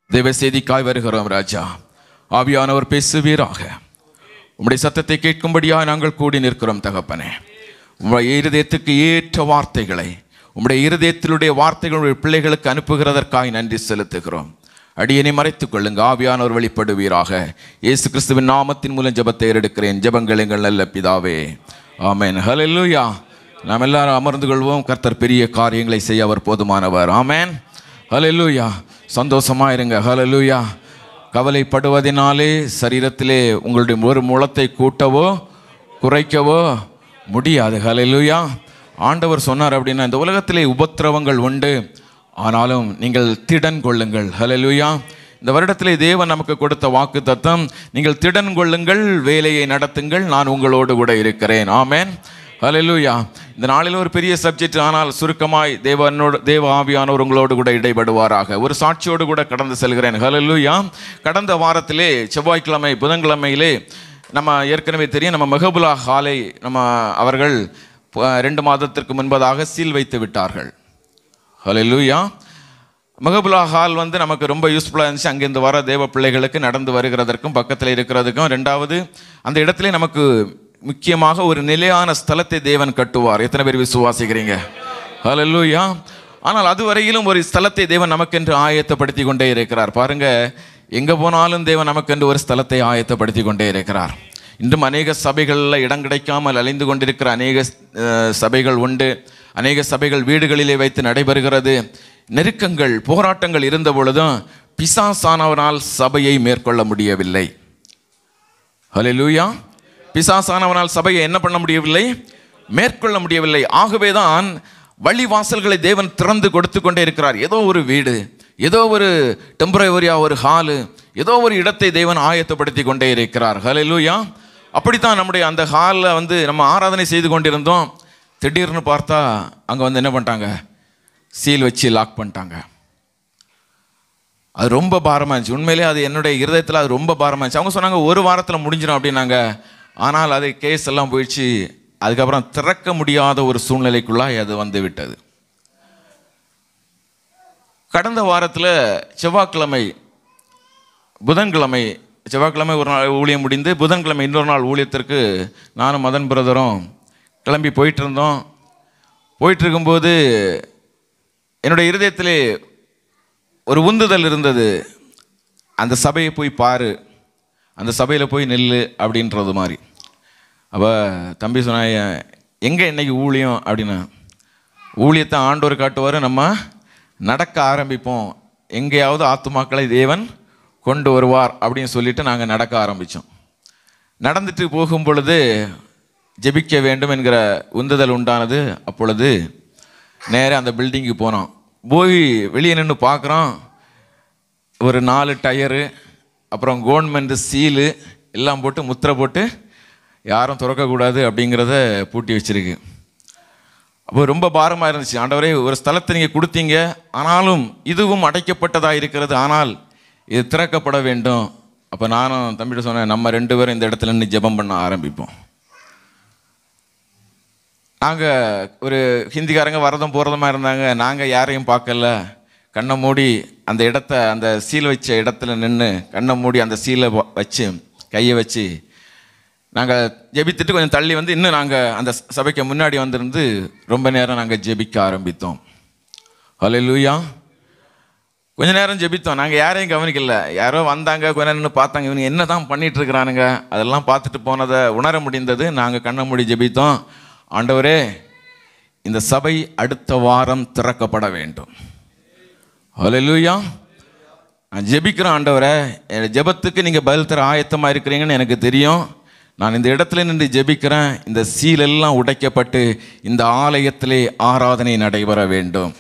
தேவ செய்திக்காய் வருகிறோம் ராஜா. ஆவியானவர் பேசுவீராக. உம்முடைய சத்தத்தை கேட்கும்படியாக நாங்கள் கூடி நிற்கிறோம் தகப்பனே. உம்முடைய இருதயத்துக்கு ஏற்ற வார்த்தைகளை, உம்முடைய இருதயத்தினுடைய வார்த்தைகளுடைய பிள்ளைகளுக்கு அனுப்புகிறதற்காக நன்றி செலுத்துகிறோம். அடியனை மறைத்துக் கொள்ளுங்க. ஆவியானவர் வெளிப்படுவீராக. இயேசு கிறிஸ்துவின் நாமத்தின் மூலம் ஜெபத்தை ஏறெடுக்கிறேன். ஜெபங்கள் எங்கள் நல்ல பிதாவே, ஆமென். ஹல்லேலூயா. நாம் எல்லாரும் அமர்ந்து கொள்வோம். கர்த்தர் பெரிய காரியங்களை செய்ய அவர் போதுமானவர். ஆமென். ஹல்லேலூயா. சந்தோஷமாக இருங்க. ஹல்லேலூயா. கவலைப்படுவதினாலே சரீரத்திலே உங்களுடைய ஒரு முழத்தை கூட்டவோ குறைக்கவோ முடியாது. ஹல்லேலூயா. ஆண்டவர் சொன்னார் அப்படின்னா, இந்த உலகத்திலே உபத்திரவங்கள் உண்டு, ஆனாலும் நீங்கள் திடன் கொள்ளுங்கள். ஹல்லேலூயா. இந்த வருடத்திலே தேவன் நமக்கு கொடுத்த வாக்கு தத்தம், நீங்கள் திடன் கொள்ளுங்கள், வேலையை நடத்துங்கள், நான் உங்களோடு கூட இருக்கிறேன். ஆமென். ஹல்லேலூயா. இந்த நாளில் ஒரு பெரிய சப்ஜெக்ட், ஆனால் சுருக்கமாய் தேவ ஆவியானவர் உங்களோடு கூட இடைபடுவாராக. ஒரு சாட்சியோடு கூட கடந்து செல்கிறேன். ஹல்லேலூயா. கடந்த வாரத்திலே செவ்வாய்க்கிழமை புதன்கிழமையிலே நம்ம ஏற்கனவே தெரியும், நம்ம மெஹபுலா ஹாலை அவர்கள் 2 மாதத்திற்கு முன்பதாக சீல் வைத்து விட்டார்கள். ஹல்லேலூயா. மெஹபுலா ஹால் நமக்கு ரொம்ப யூஸ்ஃபுல்லாக இருந்துச்சு. அங்கேருந்து வர தேவ பிள்ளைகளுக்கு நடந்து வருகிறதற்கும் பக்கத்தில் இருக்கிறதுக்கும். 2வது, அந்த இடத்துல நமக்கு முக்கியமாக ஒரு நிலையான ஸ்தலத்தை தேவன் கட்டுவார். எத்தனை பேர் விசுவாசிக்கிறீங்க? ஹல்லேலூயா. ஆனால் அதுவரையிலும் ஒரு ஸ்தலத்தை தேவன் நமக்கென்று ஆயத்தப்படுத்தி கொண்டே இருக்கிறார். பாருங்க, எங்கே போனாலும் தேவன் நமக்கென்று ஒரு ஸ்தலத்தை ஆயத்தப்படுத்தி கொண்டே இருக்கிறார். இன்றும் அநேக சபைகளில் இடம் கிடைக்காமல் அலைந்து கொண்டிருக்கிற அநேக சபைகள் உண்டு. அநேக சபைகள் வீடுகளிலே வைத்து நடைபெறுகிறது. நெருக்கங்கள், போராட்டங்கள் இருந்த பொழுதும் பிசாசானவனால் சபையை மேற்கொள்ள முடியவில்லை. ஹல்லேலூயா. பிசாசானவனால் சபையை என்ன பண்ண முடியவில்லை? மேற்கொள்ள முடியவில்லை. ஆகவே தான் வழிவாசல்களை தேவன் திறந்து கொடுத்து கொண்டே இருக்கிறார். ஏதோ ஒரு வீடு, ஏதோ ஒரு டெம்பரவரியாக ஒரு ஹாலு, ஏதோ ஒரு இடத்தை தேவன் ஆயத்தப்படுத்தி கொண்டே இருக்கிறார். ஹல்லேலூயா. அப்படித்தான் நம்முடைய அந்த ஹாலில் நம்ம ஆராதனை செய்து கொண்டிருந்தோம். திடீர்னு பார்த்தா அங்கே என்ன பண்ணிட்டாங்க? சீல் வச்சு லாக் பண்ணிட்டாங்க. அது ரொம்ப பாரமாக இருந்துச்சு. உண்மையிலே அது என்னுடைய இருதயத்தில் அது ரொம்ப பாரமாக இருந்துச்சு. அவங்க சொன்னாங்க 1 வாரத்தில் முடிஞ்சிடும் அப்படின்னாங்க. ஆனால் அது கேஸ் எல்லாம் போயிடுச்சு. அதுக்கப்புறம் திறக்க முடியாத ஒரு சூழ்நிலைக்குள்ளாக அது வந்து விட்டது. கடந்த வாரத்தில் செவ்வாய்க்கிழமை ஒரு நாள் ஊழியம் முடிந்து, புதன்கிழமை இன்னொரு நாள் ஊழியத்திற்கு நானும் மதன் பிரதரும் கிளம்பி போயிட்டுருந்தோம். போயிட்டுருக்கும்போது என்னுடைய இருதயத்திலே ஒரு உந்துதல் இருந்தது. அந்த சபையை போய் பாரு, அந்த சபையில் போய் நெல்லு அப்படின்றது மாதிரி. அப்போ தம்பி சொன்ன, எங்கே இன்னைக்கு ஊழியம் அப்படின்னா, ஊழியத்தை ஆண்டவர் காட்டுவார், நம்ம நடக்க ஆரம்பிப்போம், எங்கேயாவது ஆத்துமாக்களை தேவன் கொண்டு வருவார் அப்படின்னு சொல்லிட்டு நாங்கள் நடக்க ஆரம்பித்தோம். நடந்துட்டு போகும் பொழுது ஜெபிக்க வேண்டும் என்கிற உந்துதல் உண்டானது. அப்பொழுது நேராக அந்த பில்டிங்கு போனோம். போய் வெளியே நின்று பார்க்குறோம், ஒரு 4 டயரு, அப்புறம் கவர்மெண்ட் சீலு எல்லாம் போட்டு முத்திரை போட்டு யாரும் திறக்கக்கூடாது அப்படிங்கிறத பூட்டி வச்சிருக்கு. அப்போ ரொம்ப பாரமாக இருந்துச்சு. ஆண்டவரே, ஒரு ஸ்தலத்தை நீங்கள் கொடுத்தீங்க, ஆனாலும் இதுவும் அடைக்கப்பட்டதாக இருக்கிறது, ஆனால் இது திறக்கப்பட வேண்டும். அப்போ நானும் தம்பிகிட்ட சொன்னேன், நம்ம 2 பேரும் இந்த இடத்துல நின்று ஜெபம் பண்ண ஆரம்பிப்போம். நாங்கள் ஒரு ஹிந்திக்காரங்க வரதும் போகிறதுமா இருந்தாங்க. நாங்கள் யாரையும் பார்க்கல. கண்ணை மூடி அந்த இடத்த, அந்த சீல் வச்ச இடத்துல நின்று கண்ணை மூடி அந்த சீலை வச்சு கையை வச்சு நாங்கள் ஜெபித்துட்டு கொஞ்சம் தள்ளி இன்னும் நாங்கள் அந்த சபைக்கு முன்னாடி வந்திருந்து ரொம்ப நேரம் நாங்கள் ஜெபிக்க ஆரம்பித்தோம். ஹல்லேலூயா. கொஞ்ச நேரம் ஜெபித்தோம். நாங்கள் யாரையும் கவனிக்கல. யாரோ வந்தாங்க, கொஞ்ச நேரம் நின்று பார்த்தாங்க, இவங்க என்ன தான் பண்ணிகிட்டு இருக்கிறானுங்க, அதெல்லாம் பார்த்துட்டு போனதை உணர முடிந்தது. நாங்கள் கண்ணை மூடி ஜெபித்தோம். ஆண்டவரே, இந்த சபை அடுத்த வாரம் திறக்கப்பட வேண்டும். ஹல்லேலூயா. நான் ஜெபிக்கிறேன். ஆண்டவரே, என் ஜெபத்துக்கு நீங்கள் பதில் தர ஆயத்தமாக இருக்கிறீங்கன்னு எனக்கு தெரியும். நான் இந்த இடத்துல நின்று ஜெபிக்கிறேன். இந்த சீலெல்லாம் உடைக்கப்பட்டு இந்த ஆலயத்திலே ஆராதனை நடைபெற வேண்டும்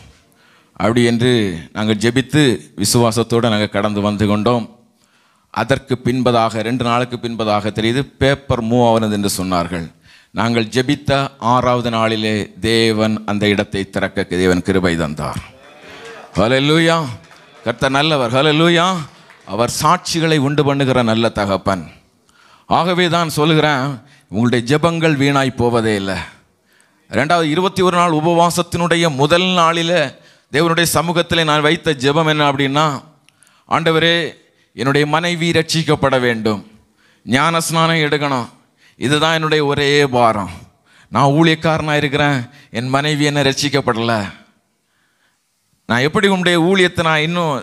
அப்படி என்று நாங்கள் ஜெபித்து விசுவாசத்தோடு நாங்கள் கடந்து வந்து கொண்டோம். அதற்கு பின்பதாக 2 நாளுக்கு பின்பதாக தெரியுது, பேப்பர் மூவ் ஆகுது என்று சொன்னார்கள். நாங்கள் ஜெபித்த 6வது நாளிலே தேவன் அந்த இடத்தை திறக்க தேவன் கிருபை தந்தார். ஹல்லேலூயா. கர்த்தர் நல்லவர். ஹல்லேலூயா. அவர் சாட்சிகளை உண்டு பண்ணுகிற நல்ல தகப்பன். ஆகவே தான் சொல்லுகிறேன், உங்களுடைய ஜெபங்கள் வீணாய் போவதே இல்லை. 2வது 21 நாள் உபவாசத்தினுடைய முதல் நாளில் தேவனுடைய சமூகத்தில் நான் வைத்த ஜெபம் என்ன அப்படின்னா, ஆண்டவரே, என்னுடைய மனைவி ரட்சிக்கப்பட வேண்டும், ஞான ஸ்நானம் எடுக்கணும், இதுதான் என்னுடைய ஒரே பாரம். நான் ஊழியக்காரனாக இருக்கிறேன், என் மனைவி என்ன ரட்சிக்கப்படலை, நான் எப்படி உன்னுடைய ஊழியத்தை நான் இன்னும்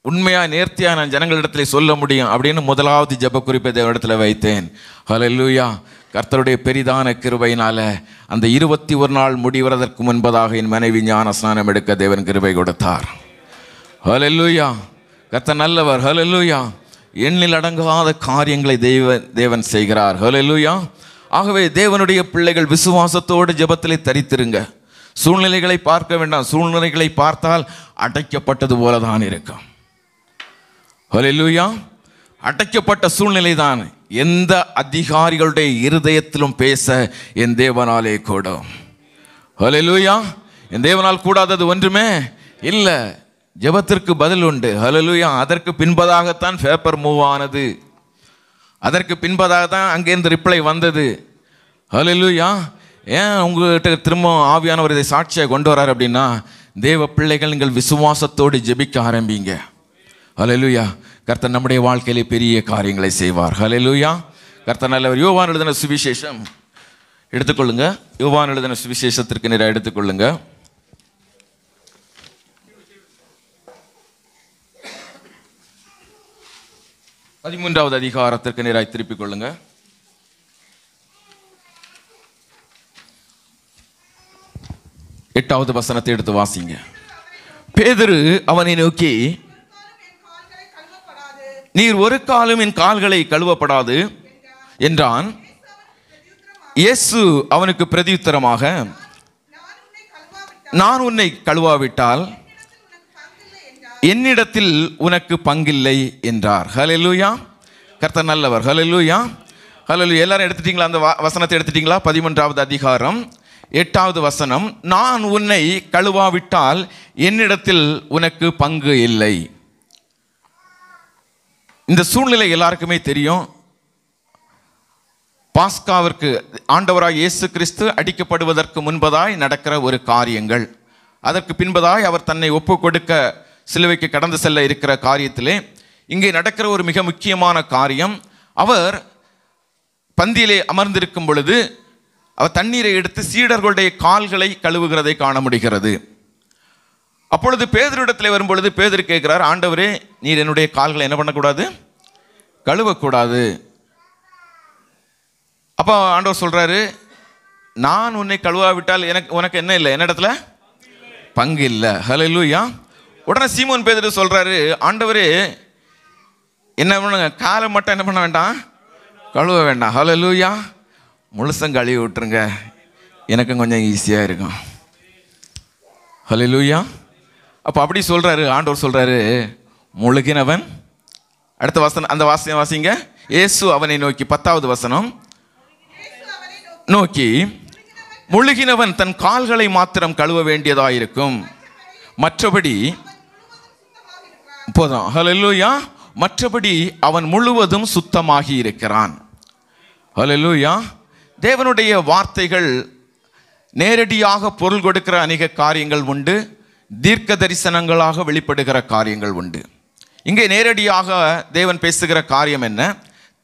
உண்மையாக நேர்த்தியாக நான் ஜனங்களிடத்தில் சொல்ல முடியும் அப்படின்னு முதலாவது ஜெப குறிப்பை தேவனிடத்தில் வைத்தேன். ஹல்லேலூயா. கர்த்தருடைய பெரிதான கிருபையினால அந்த 21 நாள் முடிவதற்கு முன்பதாக என் மனைவி ஞான ஸ்நானம் எடுக்க தேவன் கிருபை கொடுத்தார். ஹல்லேலூயா. கர்த்தர் நல்லவர். ஹல்லேலூயா. எண்ணில் அடங்காத காரியங்களை தேவன் செய்கிறார். ஹல்லேலூயா. ஆகவே தேவனுடைய பிள்ளைகள் விசுவாசத்தோடு ஜெபத்திலே தரித்திருங்க. சூழ்நிலைகளை பார்க்க வேண்டாம். சூழ்நிலைகளை பார்த்தால் அடைக்கப்பட்டது போல தான் இருக்கும். ஹல்லேலூயா. அடைக்கப்பட்ட சூழ்நிலை தான். எந்த அதிகாரிகளுடைய இருதயத்திலும் பேச என் தேவனாலே கூடும். ஹல்லேலூயா. என் தேவனால் கூடாதது ஒன்றுமே இல்லை. ஜெபத்திற்கு பதில் உண்டு. ஹல்லேலூயா. அதற்கு பின்பதாகத்தான் பேப்பர் மூவ் ஆனது, அதற்கு பின்பதாக தான் அங்கேருந்து ரிப்ளை வந்தது. ஹல்லேலூயா. ஏன் உங்கள்கிட்ட திரும்ப ஆவியானவர் இதை சாட்சியாக கொண்டு வரார் அப்படின்னா, தேவ பிள்ளைகள் நீங்கள் விசுவாசத்தோடு ஜெபிக்க ஆரம்பிங்க. ஹல்லேலூயா. கர்த்தர் நம்முடைய வாழ்க்கையிலே பெரிய காரியங்களை செய்வார். ஹல்லேலூயா. கர்த்தர் நல்லவர். யோவான் எழுதின சுவிசேஷம் எடுத்துக்கொள்ளுங்க. யோவான் எழுதின சுவிசேஷத்திற்கு நேராக எடுத்துக்கொள்ளுங்க. 13வது அதிகாரத்திற்கு நேராக திருப்பிக் கொள்ளுங்க. எட்டாவது வசனத்தை எடுத்து வாசிங்க. பேதுரு அவனை நோக்கி, நீர் ஒரு காலும் என் கால்களை கழுவப்படாது என்றான். இயேசு அவனுக்கு பிரதியுத்தரமாக, நான் உன்னை கழுவாவிட்டால் என்னிடத்தில் உனக்கு பங்கில்லை என்றார். ஹல்லேலூயா. கர்த்தர் நல்லவர். ஹல்லேலூயா. ஹல்லேலூயா. எல்லாரும் எடுத்துட்டீங்களா? அந்த வசனத்தை எடுத்துட்டீங்களா? 13வது அதிகாரம் 8வது வசனம், நான் உன்னை கழுவாவிட்டால் என்னிடத்தில் உனக்கு பங்கு இல்லை. இந்த சூழ்நிலை எல்லாருக்குமே தெரியும். பாஸ்காவிற்கு ஆண்டவராய் இயேசு கிறிஸ்து அடிக்கப்படுவதற்கு முன்பதாய் நடக்கிற ஒரு காரியங்கள், அதற்கு பின்பதாய் அவர் தன்னை ஒப்பு கொடுக்க சிலுவைக்கு கடந்து செல்ல இருக்கிற காரியத்திலே இங்கே நடக்கிற ஒரு மிக முக்கியமான காரியம், அவர் பந்தியிலே அமர்ந்திருக்கும் பொழுது அவர் தண்ணீரை எடுத்து சீடர்களுடைய கால்களை கழுவுகிறதை காண முடிகிறது. அப்பொழுது பேதுருவிடத்தில் வரும்பொழுது பேதுரு கேட்கிறார், ஆண்டவரே, நீர் என்னுடைய கால்களை என்ன பண்ணக்கூடாது? கழுவக்கூடாது. அப்போ ஆண்டவர் சொல்றாரு, நான் உன்னை கழுவாவிட்டால் உனக்கு என்ன இல்லை, என்னிடத்துல பங்கு இல்லை. ஹல்லேலூயா. உடனே சீமோன் பேதுரு சொல்றாரு, ஆண்டவரே, என்ன பண்ணுங்க, காலை மட்டும் என்ன பண்ண வேண்டாம், கழுவ வேண்டாம். ஹல்லேலூயா. முழுசம் கழுவி விட்டுருங்க, எனக்கும் கொஞ்சம் ஈஸியாக இருக்கும். ஹல்லேலூயா. அப்போ அப்படி சொல்றாரு. ஆண்டவர் சொல்றாரு, முழுகினவன், அடுத்த வசனம், அந்த வாசிங்க. இயேசு அவனை நோக்கி, 10வது வசனம், நோக்கி, முழுகினவன் தன் கால்களை மாத்திரம் கழுவ வேண்டியதாயிருக்கும், மற்றபடி போதும். ஹல்லேலூயா. மற்றபடி அவன் முழுவதும் சுத்தமாகி இருக்கிறான். ஹல்லேலூயா. தேவனுடைய வார்த்தைகள் நேரடியாக பொருள் கொடுக்கிற அநேக காரியங்கள் உண்டு, தீர்க்க தரிசனங்களாக வெளிப்படுகிற காரியங்கள் உண்டு. இங்கே நேரடியாக தேவன் பேசுகிற காரியம் என்ன?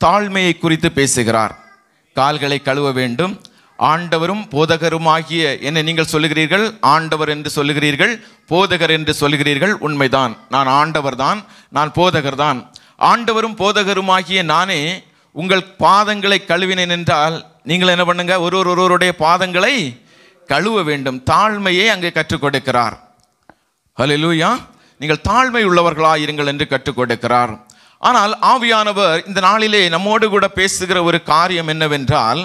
தாழ்மையை குறித்து பேசுகிறார். கால்களை கழுவ வேண்டும். ஆண்டவரும் போதகருமாகிய என்ன நீங்கள் சொல்லுகிறீர்கள், ஆண்டவர் என்று சொல்லுகிறீர்கள், போதகர் என்று சொல்லுகிறீர்கள். உண்மைதான், நான் ஆண்டவர் தான், நான் போதகர் தான். ஆண்டவரும் போதகருமாகிய நானே உங்கள் பாதங்களை கழுவினேன் என்றால் நீங்கள் என்ன பண்ணுங்க, ஒருவருடைய பாதங்களை கழுவ வேண்டும். தாழ்மையை அங்கே கற்றுக் கொடுக்கிறார். ஹல்லேலூயா. நீங்கள் தாழ்மை உள்ளவர்களாயிருங்கள் என்று கற்றுக் கொடுக்கிறார். ஆனால் ஆவியானவர் இந்த நாளிலே நம்மோடு கூட பேசுகிற ஒரு காரியம் என்னவென்றால்,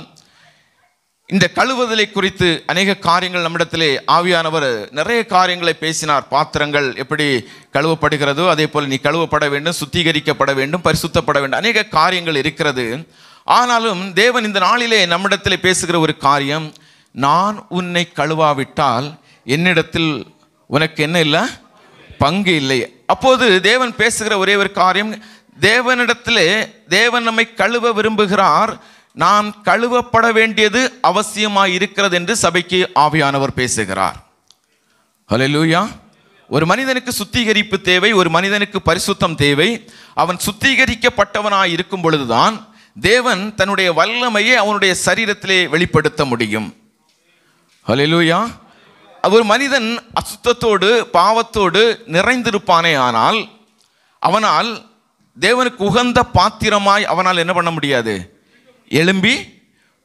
இந்த கழுவுதலை குறித்து அநேக காரியங்கள் நம்மிடத்திலே ஆவியானவர் நிறைய காரியங்களை பேசினார். பாத்திரங்கள் எப்படி கழுவப்படுகிறதோ அதே போல் நீ கழுவப்பட வேண்டும், சுத்திகரிக்கப்பட வேண்டும், பரிசுத்தப்பட வேண்டும், அநேக காரியங்கள் இருக்கிறது. ஆனாலும் தேவன் இந்த நாளிலே நம்மிடத்திலே பேசுகிற ஒரு காரியம், நான் உன்னை கழுவாவிட்டால் என்னிடத்தில் உனக்கு என்ன இல்லை, பங்கு இல்லை. அப்போது தேவன் பேசுகிற ஒரே ஒரு காரியம், தேவனிடத்திலே தேவன் நம்மை கழுவ விரும்புகிறார், நான் கழுவப்பட வேண்டியது அவசியமாய் இருக்கிறது என்று சபைக்கு ஆவியானவர் பேசுகிறார். ஹல்லேலூயா. ஒரு மனிதனுக்கு சுத்திகரிப்பு தேவை, ஒரு மனிதனுக்கு பரிசுத்தம் தேவை. அவன் சுத்திகரிக்கப்பட்டவனாய் இருக்கும் பொழுதுதான் தேவன் தன்னுடைய வல்லமையை அவனுடைய சரீரத்திலே வெளிப்படுத்த முடியும். ஹல்லேலூயா. ஒரு மனிதன் அசுத்தத்தோடு பாவத்தோடு நிறைந்திருப்பானே ஆனால் அவனால் தேவனுக்கு உகந்த பாத்திரமாய் அவனால் என்ன பண்ண முடியாது? எழும்பி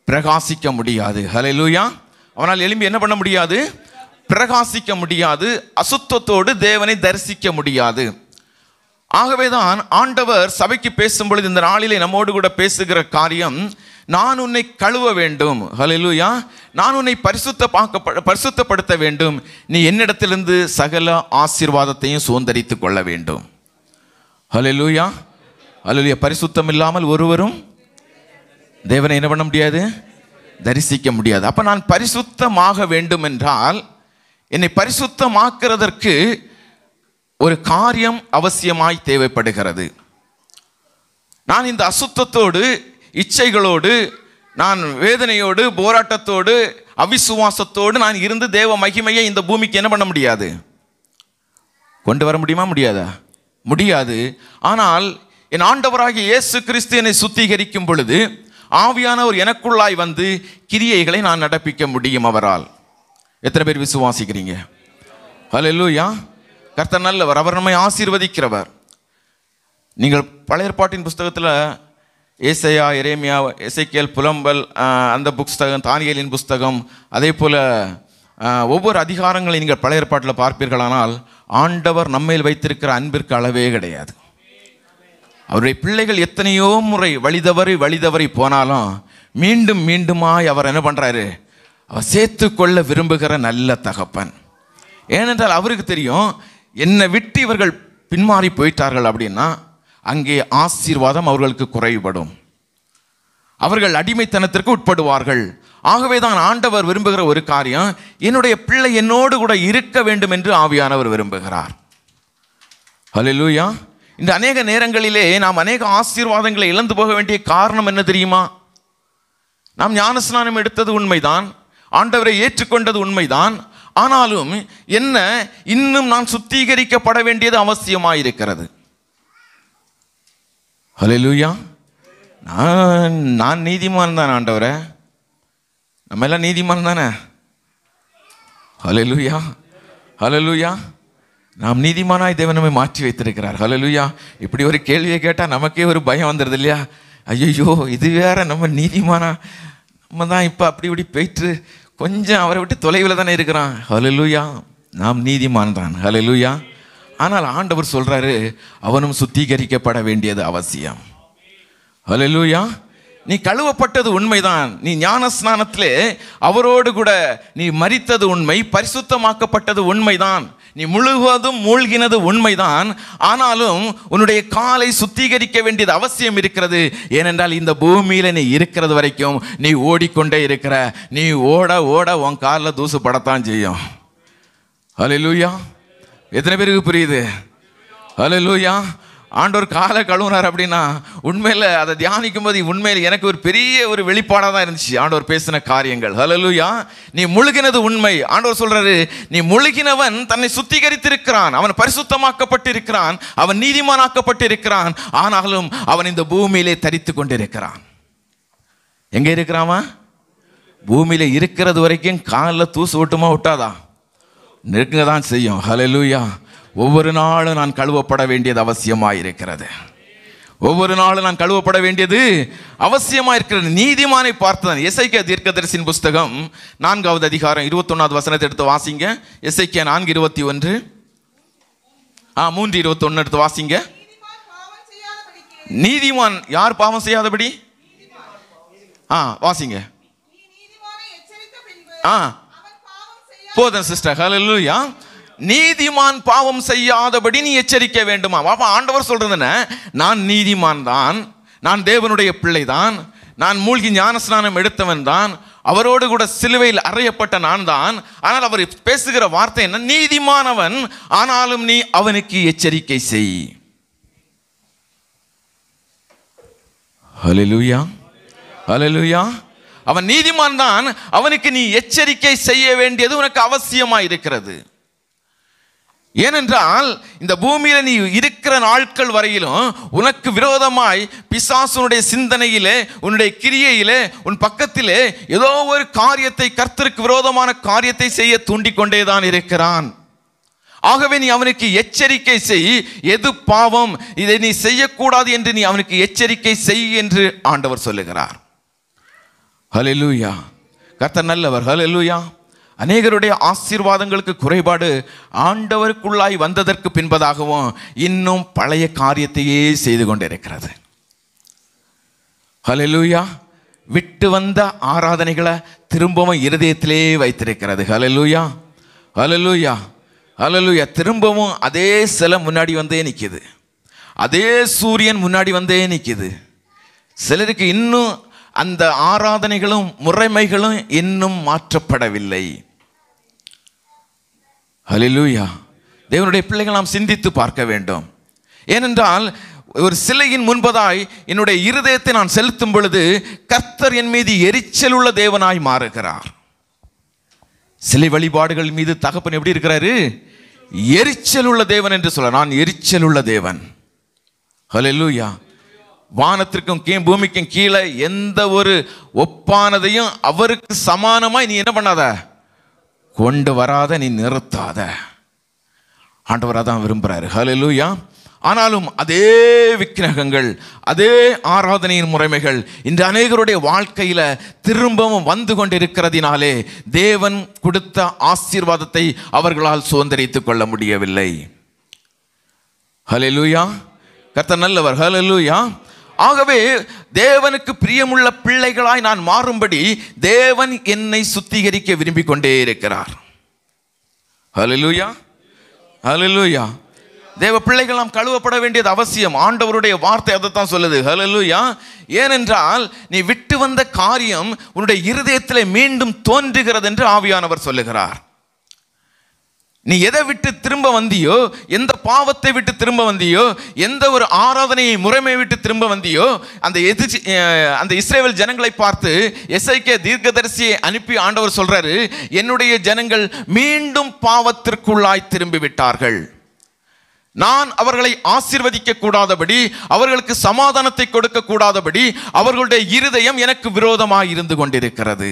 பிரகாசிக்க முடியாது. ஹல்லேலூயா. அவனால் எழும்பி என்ன பண்ண முடியாது? பிரகாசிக்க முடியாது. அசுத்தத்தோடு தேவனை தரிசிக்க முடியாது. ஆகவேதான் ஆண்டவர் சபைக்கு பேசும் பொழுது இந்த நாளிலே நம்மோடு கூட பேசுகிற காரியம், நான் உன்னை கழுவ வேண்டும். ஹல்லேலூயா. நான் உன்னை பரிசுத்தப்படுத்த வேண்டும். நீ என்னிடத்திலிருந்து சகல ஆசீர்வாதத்தையும் சுதந்தரித்துக் கொள்ள வேண்டும். ஹல்லேலூயா. ஹல்லேலூயா. பரிசுத்தம் இல்லாமல் ஒருவரும் தேவனை என்ன பண்ண முடியாது? தரிசிக்க முடியாது. அப்ப நான் பரிசுத்தமாக வேண்டும் என்றால் என்னை பரிசுத்தமாக்குறதற்கு ஒரு காரியம் அவசியமாய் தேவைப்படுகிறது. நான் இந்த அசுத்தத்தோடு, இச்சைகளோடு, நான் வேதனையோடு, போராட்டத்தோடு, அவிசுவாசத்தோடு நான் இருந்து தேவ மகிமையை இந்த பூமிக்கு என்ன பண்ண முடியாது? கொண்டு வர முடியுமா? முடியாதா? முடியாது. ஆனால் என் ஆண்டவராகிய இயேசு கிறிஸ்து என்னை சுத்திகரிக்கும் பொழுது ஆவியானவர் எனக்குள்ளாய் வந்து கிரியைகளை நான் நடப்பிக்க முடியும் அவரால். எத்தனை பேர் விசுவாசிக்கிறீங்க? ஹல்லேலூயா. கர்த்தர் நல்லவர், அவர் நம்மை ஆசீர்வதிக்கிறவர். நீங்கள் பழைய ஏற்பாட்டின் புஸ்தகத்தில் ஏசாயா, எரேமியா, எசேக்கியேல், புலம்பல், அந்த புஸ்தகம், தானியேலின் புஸ்தகம், அதே போல் ஒவ்வொரு அதிகாரங்களை நீங்கள் பழைய ஏற்பாட்டில் பார்ப்பீர்களானால் ஆண்டவர் நம்மேல் வைத்திருக்கிற அன்பிற்கு அளவே கிடையாது. அவருடைய பிள்ளைகள் எத்தனையோ முறை வழிதவறி போனாலும் மீண்டும் மீண்டுமாய் அவர் என்ன பண்ணுறாரு? அவர் சேர்த்து கொள்ள விரும்புகிற நல்ல தகப்பன். ஏனென்றால் அவருக்கு தெரியும், என்னை விட்டு இவர்கள் பின்மாறி போயிட்டார்கள் அப்படின்னா அங்கே ஆசீர்வாதம் அவர்களுக்கு குறைபடும், அவர்கள் அடிமைத்தனத்திற்கு உட்படுவார்கள். ஆகவே தான் ஆண்டவர் விரும்புகிற ஒரு காரியம், என்னுடைய பிள்ளை என்னோடு கூட இருக்க வேண்டும் என்று ஆவியானவர் விரும்புகிறார். ஹல்லேலூயா. இந்த அநேக நேரங்களிலே நாம் அநேக ஆசீர்வாதங்களை இழந்து போக வேண்டிய காரணம் என்ன தெரியுமா? நாம் ஞானஸ்நானம் எடுத்தது உண்மைதான், ஆண்டவரை ஏற்றுக்கொண்டது உண்மைதான். ஆனாலும் என்ன, இன்னும் நான் சுத்திகரிக்கப்பட வேண்டியது அவசியமாயிருக்கிறது. ஹல்லேலூயா. நான் நீதிமான் தான் ஆண்டவரே, நம்ம எல்லாம் நீதிமான் தானே? ஹல்லேலூயா. ஹல்லேலூயா. நாம் நீதிமானாய் தேவன் நம்மை மாற்றி வைத்திருக்கிறார். ஹல்லேலூயா. இப்படி ஒரு கேள்வியை கேட்டால் நமக்கே ஒரு பயம் வந்துடுது இல்லையா? ஐயோ, இது வேற, நம்ம நீதிமானா? நம்ம தான் இப்போ அப்படி இப்படி போயிட்டு கொஞ்சம் அவரை விட்டு தொலைவில் தானே இருக்கிறான். ஹல்லேலூயா. நாம் நீதிமான் தான். ஹல்லேலூயா. ஆனால் ஆண்டவர் சொல்றாரு, அவனும் சுத்திகரிக்கப்பட வேண்டியது அவசியம். ஹல்லேலூயா. நீ கழுவப்பட்டது உண்மைதான், நீ ஞான ஸ்நானத்திலே அவரோடு கூட நீ மரித்தது உண்மை, பரிசுத்தமாக்கப்பட்டது உண்மைதான், நீ முழுவதும் மூழ்கினது உண்மைதான். ஆனாலும் உன்னுடைய காலை சுத்திகரிக்க வேண்டியது அவசியம் இருக்கிறது. ஏனென்றால் இந்த பூமியில நீ இருக்கிறது வரைக்கும் நீ ஓடிக்கொண்டே இருக்கிற. நீ ஓட ஓட உன் காலில் தூசு படத்தான் செய்யும். ஹல்லேலூயா. எத்தனை பேருக்கு புரியுது? ஹல்லேலூயா. ஆண்டவர் காலை கழுவுனார் அப்படின்னா உண்மையில் அதை தியானிக்கும் போது உண்மையில் எனக்கு ஒரு பெரிய ஒரு வெளிப்பாடாக தான் இருந்துச்சு ஆண்டவர் பேசின காரியங்கள். ஹல்லேலூயா. நீ முழுகினது உண்மை. ஆண்டவர் சொல்றாரு, நீ முழுகினவன் தன்னை சுத்திகரித்திருக்கிறான், அவன் பரிசுத்தமாக்கப்பட்டிருக்கிறான், அவன் நீதிமானாக்கப்பட்டிருக்கிறான். ஆனாலும் அவன் இந்த பூமியிலே தரித்து கொண்டிருக்கிறான். எங்க இருக்கிறாமா? பூமியில இருக்கிறது வரைக்கும் காலில் தூசு விட்டுமா விட்டாதா? நெருங்க தான் செய்யும். ஹல்லேலூயா. ஒவ்வொரு நாளும் நான் கழுவப்பட வேண்டியது அவசியமாயிருக்கிறது. ஒவ்வொரு நாளும் நான் கழுவப்பட வேண்டியது அவசியமாயிருக்கிறது. நீதிமானை பார்த்துதான். எசேக்கியா தீர்க்கதரிசியின் புஸ்தகம் 4வது அதிகாரம் 21வது வசனத்தை எடுத்து வாசிங்க. எசேக்கியா 4:21, 3:21 எடுத்து வாசிங்க. நீதிமான் யார் பாவம் செய்யாதபடி? வாசிங்க. போதும் சிஸ்டர். ஹல்லேலூயா. நீதிமான் பாவம் செய்யாதபடி நீ எச்சரிக்க வேண்டுமா? அப்ப ஆண்டவர் சொல்றதுன, நான் நீதிமான் தான், நான் தேவனுடைய பிள்ளை தான், நான் மூழ்கி ஞானஸ்நானம் எடுத்தவன் தான், அவரோடு கூட சிலுவையில் அறையப்பட்ட நான் தான். ஆனால் அவர் பேசுகிற வார்த்தை என்ன? நீதிமானவன், ஆனாலும் நீ அவனுக்கு எச்சரிக்கை செய். ஹல்லேலூயா. ஹல்லேலூயா. அவன் நீதிமான் தான், அவனுக்கு நீ எச்சரிக்கை செய்ய வேண்டியது உனக்கு அவசியமா இருக்கிறது. ஏனென்றால் இந்த பூமியில நீ இருக்கிற நாட்கள் வரையிலும் உனக்கு விரோதமாய் பிசாசுனுடைய சிந்தனையிலே, உன்னுடைய கிரியையிலே, உன் பக்கத்திலே ஏதோ ஒரு காரியத்தை, கர்த்தருக்கு விரோதமான காரியத்தை செய்ய தூண்டிக்கொண்டேதான் இருக்கிறான். ஆகவே நீ அவனுக்கு எச்சரிக்கை செய். எது பாவம், இதை நீ செய்யக்கூடாது என்று நீ அவனுக்கு எச்சரிக்கை செய் என்று ஆண்டவர் சொல்லுகிறார். ஹல்லேலூயா. கர்த்தர் நல்லவர். ஹல்லேலூயா. அநேகருடைய ஆசீர்வாதங்களுக்கு குறைபாடு ஆண்டவருக்குள்ளாய் வந்ததற்கு பின்பதாகவும் இன்னும் பழைய காரியத்தையே செய்து கொண்டிருக்கிறது. ஹல்லேலூயா. விட்டு வந்த ஆராதனைகளை திரும்பவும் இருதயத்திலே வைத்திருக்கிறது. ஹல்லேலூயா. ஹல்லேலூயா. ஹல்லேலூயா. திரும்பவும் அதே சிலை முன்னாடி வந்தே நிற்கிது, அதே சூரியன் முன்னாடி வந்தே நிற்கிது. சிலருக்கு இன்னும் அந்த ஆராதனைகளும் முறைமைகளும் இன்னும் மாற்றப்படவில்லை. ஹல்லேலூயா. தேவனுடைய பிள்ளைகள் நாம் சிந்தித்து பார்க்க வேண்டும். ஏனென்றால் ஒரு சிலையின் முன்பதாய் என்னுடைய இருதயத்தை நான் செலுத்தும் பொழுது கர்த்தர் என் மீது எரிச்சல் உள்ள தேவனாய் மாறுகிறார். சிலை வழிபாடுகள் மீது தகப்பன் எப்படி இருக்கிறாரு? எரிச்சல் உள்ள தேவன் என்று சொல்ல. நான் எரிச்சல் உள்ள தேவன். ஹல்லேலூயா. வானத்திற்கும் பூமிக்கும் கீழே எந்த ஒரு ஒப்பானதையும் அவருக்கு சமானமாய் நீ என்ன பண்ணாத, கொண்டு வராத, நீ நிறுத்தாத. ஆண்டவர் அதான் விரும்புறாரு. ஹல்லேலூயா. ஆனாலும் அதே விக்கிரகங்கள், அதே ஆராதனையின் முறைமைகள் இன்று அநேகருடைய வாழ்க்கையில திரும்பவும் வந்து கொண்டிருக்கிறதினாலே தேவன் கொடுத்த ஆசீர்வாதத்தை அவர்களால் சுதந்திரித்துக் கொள்ள முடியவில்லை. ஹல்லேலூயா. கர்த்தர் நல்லவர். ஹல்லேலூயா. ஆகவே தேவனுக்கு பிரியமுள்ள பிள்ளைகளாய் நான் மாறும்படி தேவன் என்னை சுத்திகரிக்க விரும்பிக் கொண்டே இருக்கிறார். ஹல்லேலூயா. ஹல்லேலூயா. தேவ பிள்ளைகள் நாம் கழுவப்பட வேண்டியது அவசியம். ஆண்டவருடைய வார்த்தை அதைத்தான் சொல்லுது. ஹல்லேலூயா. ஏனென்றால் நீ விட்டு வந்த காரியம் உன்னுடைய இருதயத்திலே மீண்டும் தோன்றுகிறது என்று ஆவியானவர் சொல்லுகிறார். நீ எதை விட்டு திரும்ப வந்தியோ, எந்த பாவத்தை விட்டு திரும்ப வந்தியோ, எந்த ஒரு ஆராதனையை முறைமை விட்டு திரும்ப வந்தியோ, அந்த இஸ்ரவேல் ஜனங்களை பார்த்து எசேக்கியா தீர்க்கதரிசியை அனுப்பி ஆண்டவர் சொல்றாரு, என்னுடைய ஜனங்கள் மீண்டும் பாவத்திற்குள்ளாய் திரும்பி விட்டார்கள். நான் அவர்களை ஆசீர்வதிக்க கூடாதபடி, அவர்களுக்கு சமாதானத்தை கொடுக்க கூடாதபடி அவர்களுடைய இருதயம் எனக்கு விரோதமாய் இருந்து கொண்டிருக்கிறது.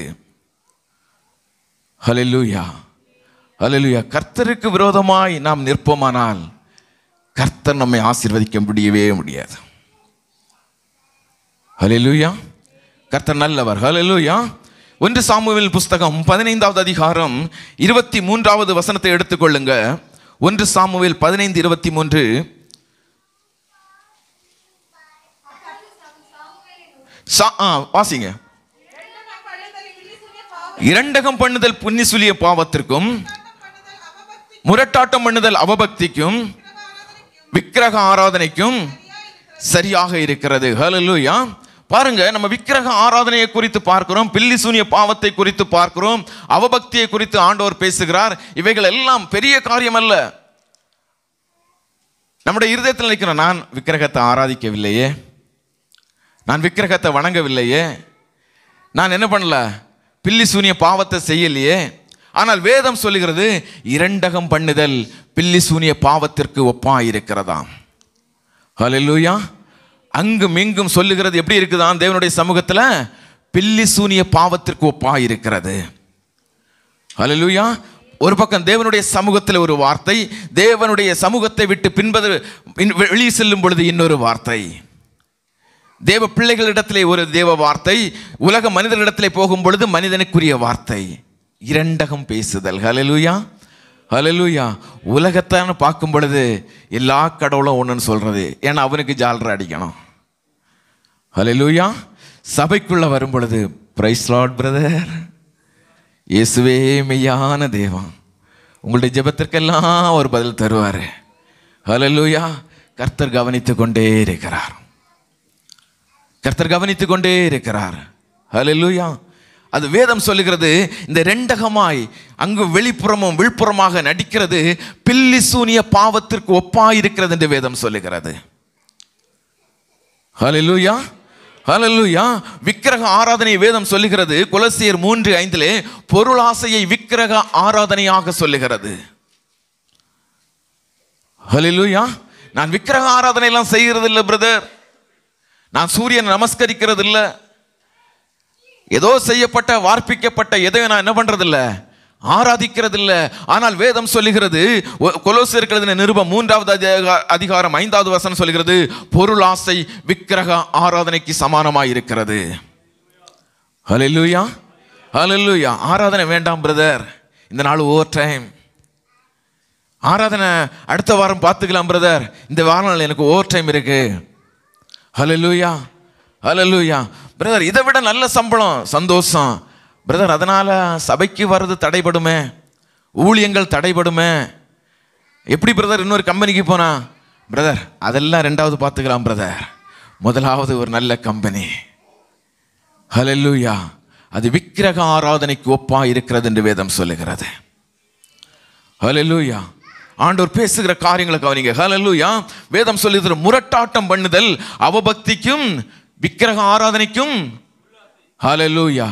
ஹல்லேலூயா. ஹல்லேலூயா. கர்த்தருக்கு விரோதமாய் நாம் நிற்போமானால் கர்த்தர் நம்மை ஆசீர்வதிக்க முடியவே முடியாது. ஹல்லேலூயா. கர்த்தர் நல்லவர். ஹல்லேலூயா. 1 சாமுவேல் புஸ்தகம் 15வது அதிகாரம் 23வது வசனத்தை எடுத்துக்கொள்ளுங்க. 1 சாமுவேல் 15:23. வாசிங்க. இரண்டகம் பண்ணுதல் புண்ணி சொல்லிய பாவத்திற்கும், முரட்டாட்டம் பண்ணுதல் அவபக்திக்கும், விக்கிரக ஆராதனைக்கும் சரியாக இருக்கிறது. ஹல்லேலூயா. பாருங்க, நம்ம விக்கிரக ஆராதனையை குறித்து பார்க்கிறோம், பில்லி சூனிய பாவத்தை குறித்து பார்க்கிறோம், அவபக்தியை குறித்து ஆண்டவர் பேசுகிறார். இவைகள் எல்லாம் பெரிய காரியம் அல்ல. நம்முடைய இருதயத்தில் நினைக்கிறோம், நான் விக்கிரகத்தை ஆராதிக்கவில்லையே, நான் விக்கிரகத்தை வணங்கவில்லையே, நான் என்ன பண்ணல, பில்லி சூனிய பாவத்தை செய்யலையே. ஆனால் வேதம் சொல்லுகிறது இரண்டகம் பண்ணுதல் பில்லி சூனிய பாவத்திற்கு ஒப்பாயிருக்கிறதாம். ஹல்லேலூயா. அங்கும் இங்கும் சொல்லுகிறது எப்படி இருக்குதான்? தேவனுடைய சமூகத்தில் பில்லி சூனிய பாவத்திற்கு ஒப்பாயிருக்கிறது. ஹல்லேலூயா. ஒரு பக்கம் தேவனுடைய சமூகத்தில் ஒரு வார்த்தை, தேவனுடைய சமூகத்தை விட்டு வெளியே செல்லும் பொழுது இன்னொரு வார்த்தை, தேவ பிள்ளைகளிடத்திலே ஒரு தேவ வார்த்தை, உலக மனிதர்களிடத்திலே போகும் பொழுது மனிதனுக்குரிய வார்த்தை. இரண்டகம் பேசுதல். ஹல்லேலூயா. ஹல்லேலூயா. உலகத்தான பார்க்கும் பொழுது எல்லா கடவுளும் ஒன்றுன்னு சொல்றது, ஏன்னா அவனுக்கு ஜாலரை அடிக்கணும். ஹல்லேலூயா. சபைக்குள்ள வரும் பொழுது பிரைஸ் லார்ட் பிரதர், இயேசுவே மெய்யான தேவன், உங்களுடைய ஜெபத்திற்கெல்லாம் ஒரு பதில் தருவார். ஹல்லேலூயா. கர்த்தர் கவனித்துக் கொண்டே இருக்கிறார். கர்த்தர் கவனித்துக் கொண்டே இருக்கிறார். ஹல்லேலூயா. அது வேதம் சொல்லுகிறது. இந்த ரெண்டகமாய் அங்கு வெளிப்புறமும் விழுப்புறமாக நடிக்கிறது பில்லி சூனிய பாவத்திற்கு ஒப்பாயிருக்கிறது என்று வேதம் சொல்லுகிறது. ஹல்லேலூயா. ஹல்லேலூயா. விக்கிரக ஆராதனை வேதம் சொல்லுகிறது கொலோசியர் 3:5 பொருளாசையை விக்கிரக ஆராதனையாக சொல்லுகிறது. ஹல்லேலூயா. நான் விக்கிரக ஆராதனை எல்லாம் செய்கிறது இல்லை பிரதர், நான் சூரியனை நமஸ்கரிக்கிறது இல்லை, ஏதோ செய்யப்பட்ட வார்ப்பிக்கப்பட்ட எதையும் நான் என்ன பண்றது இல்லை, ஆராதிக்கிறது இல்லை. ஆனால் வேதம் சொல்லுகிறது, கொலோசியருக்கு எழுதின நிருபம் 3வது அதிகாரம் 5வது வசனம் சொல்லுகிறது, பொருள் ஆசை விக்கிரக ஆராதனைக்கு சமானமாய் இருக்கிறது. ஹல்லேலூயா, ஹல்லேலூயா. ஆராதனை வேண்டாம் பிரதர், இந்த நாள் ஓவர் டைம். ஆராதனை அடுத்த வாரம் பார்த்துக்கலாம் பிரதர், இந்த வாரம் எனக்கு ஓவர் டைம் இருக்கு. ஹல்லேலூயா, ஹல்லேலூயா. பிரதர் இதை விட நல்ல சம்பளம், சந்தோஷம் பிரதர், அதனால சபைக்கு வர்றது தடைபடுமே, ஊழியங்கள் தடைபடுமே. எப்படி பிரதர் இன்னொரு கம்பெனிக்கு போனா? பிரதர் அதெல்லாம் ரெண்டாவது பார்த்துக்கலாம் பிரதர், முதலாவது ஒரு நல்ல கம்பெனி. ஹல்லேலூயா. அது விக்கிரக ஆராதனைக்கு ஒப்பா இருக்கிறது என்று வேதம் சொல்லுகிறது. ஹல்லேலூயா. ஆண்டவர் பேசுகிற காரியங்களை கவனிங்க. ஹல்லேலூயா. வேதம் சொல்லுகிற முரட்டாட்டம் பண்ணுதல் அவபக்திக்கும் விக்கிரக ஆராதனைக்கும் ஹல்லேலூயா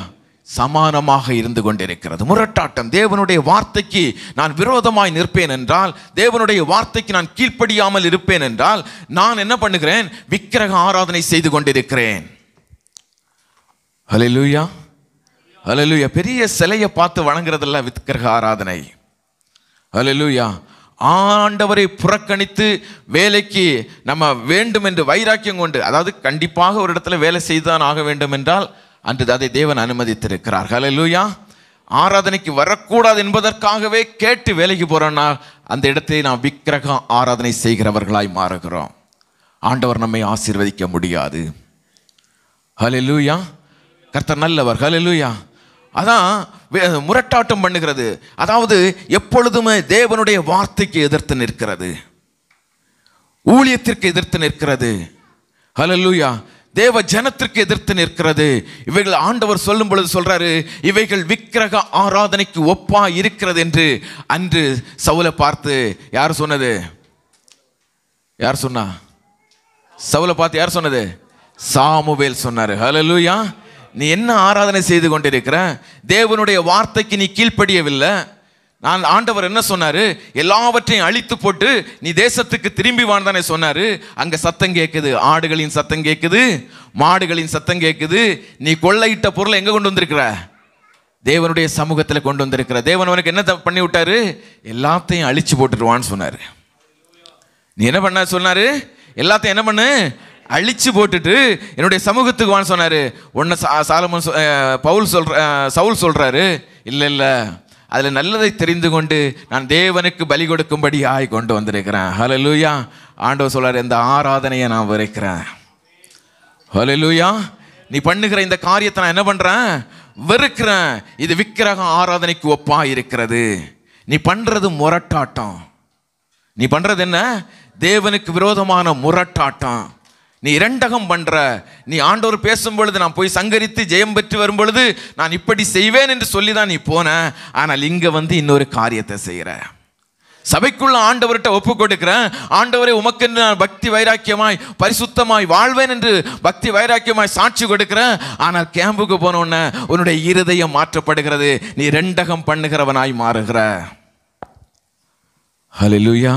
சமானமாக இருந்து கொண்டிருக்கிறது. முரட்டாட்டம். தேவனுடைய வார்த்தைக்கு நான் விரோதமாய் நிற்பேன் என்றால், தேவனுடைய வார்த்தைக்கு நான் கீழ்ப்படியாமல் இருப்பேன் என்றால், நான் என்ன பண்ணுகிறேன்? விக்கிரக ஆராதனை செய்து கொண்டிருக்கிறேன். ஹல்லேலூயா, ஹல்லேலூயா. பெரிய சிலையை பார்த்து வணங்குறதல்ல விக்கிரக ஆராதனை. ஹல்லேலூயா. ஆண்டவரை புறக்கணித்து வேலைக்கு நம்ம வேண்டும் என்று வைராக்கியம் கொண்டு, அதாவது கண்டிப்பாக ஒரு இடத்துல வேலை செய்துதான் ஆக வேண்டும் என்றால் அன்று அதை தேவன் அனுமதித்திருக்கிறார். ஹல்லேலூயா. ஆராதனைக்கு வரக்கூடாது என்பதற்காகவே கேட்டு வேலைக்கு போறோம்னா அந்த இடத்தை நாம் விக்கிரக ஆராதனை செய்கிறவர்களாய் மாறுகிறோம். ஆண்டவர் நம்மை ஆசீர்வதிக்க முடியாது. ஹல்லேலூயா. கர்த்தர் நல்லவர். ஹல்லேலூயா. அதான் முரட்டாட்டம் பண்ணுகிறது, அதாவது எப்பொழுதுமே தேவனுடைய வார்த்தைக்கு எதிர்த்து நிற்கிறது, ஊழியத்திற்கு எதிர்த்து நிற்கிறது. ஹல்லேலூயா. தேவ ஜனத்திற்கு எதிர்த்து நிற்கிறது. இவைகள் ஆண்டவர் சொல்லும் பொழுது சொல்றாரு, இவைகள் விக்கிரக ஆராதனைக்கு ஒப்பா இருக்கிறது என்று. அன்று சவுலை பார்த்து யார் சொன்னது? யார் சொன்னா? சவுலை பார்த்து யார் சொன்னது? சாமுவேல் சொன்னாரு. ஹல்லேலூயா. நீ என்ன ஆராதனை செய்து கொண்டிருக்கிற? தேவனுடைய வார்த்தைக்கு நீ கீழ்ப்படியவில்லை. நான் ஆண்டவர் என்ன சொன்னாரு? எல்லாவற்றையும் அழித்து போட்டு நீ தேசத்துக்கு திரும்பி வாழ்ந்தானே சொன்னாரு. அங்க சத்தம் கேட்குது, ஆடுகளின் சத்தம் கேட்குது, மாடுகளின் சத்தம் கேட்குது. நீ கொள்ளையிட்ட பொருளை எங்க கொண்டு வந்திருக்கிற? தேவனுடைய சமூகத்தில் கொண்டு வந்திருக்கிற. தேவன் உனக்கு என்ன பண்ணி விட்டாரு? எல்லாத்தையும் அழிச்சு போட்டுருவான்னு சொன்னாரு. நீ என்ன பண்ண சொன்னாரு? எல்லாத்தையும் என்ன பண்ணு? அழிச்சு போட்டுட்டு என்னுடைய சமூகத்துக்கு வான்னு சொன்னாரு. உன்னை சவுல் சொல்றாரு, இல்லை இல்லை, அதில் நல்லதை தெரிந்து கொண்டு நான் தேவனுக்கு பலி கொடுக்கும்படி ஆய் கொண்டு வந்திருக்கிறேன். ஹல்லேலூயா. ஆண்டவர் சொல்றாரு, இந்த ஆராதனையை நான் வெறுக்கிறேன். ஹல்லேலூயா. நீ பண்ணுகிற இந்த காரியத்தை நான் என்ன பண்றேன்? வெறுக்கிறேன். இது விக்கிரக ஆராதனைக்கு ஒப்பா இருக்கிறது. நீ பண்றது முரட்டாட்டம். நீ பண்றது என்ன? தேவனுக்கு விரோதமான முரட்டாட்டம். நீ இரண்டகம் பண்ற. நீ ஆண்டவர் பேசும் பொழுது நான் போய் சங்கரித்து ஜெயம் பெற்று வரும் பொழுது நான் இப்படி செய்வேன் என்று சொல்லிதான் நீ போன. ஆனால் இங்க வந்து இன்னொரு காரியத்தை செய்யற. சபைக்குள்ள ஆண்டவர்கிட்ட ஒப்பு கொடுக்கிறேன், ஆண்டவரை உமக்கென்று நான் பக்தி வைராக்கியமாய் பரிசுத்தமாய் வாழ்வேன் என்று பக்தி வைராக்கியமாய் சாட்சி கொடுக்கிறேன். ஆனால் கேம்புக்கு போன உடனே உன்னுடைய இருதயம் மாற்றப்படுகிறது, நீ இரண்டகம் பண்ணுகிறவனாய் மாறுகிற. ஹல்லேலூயா.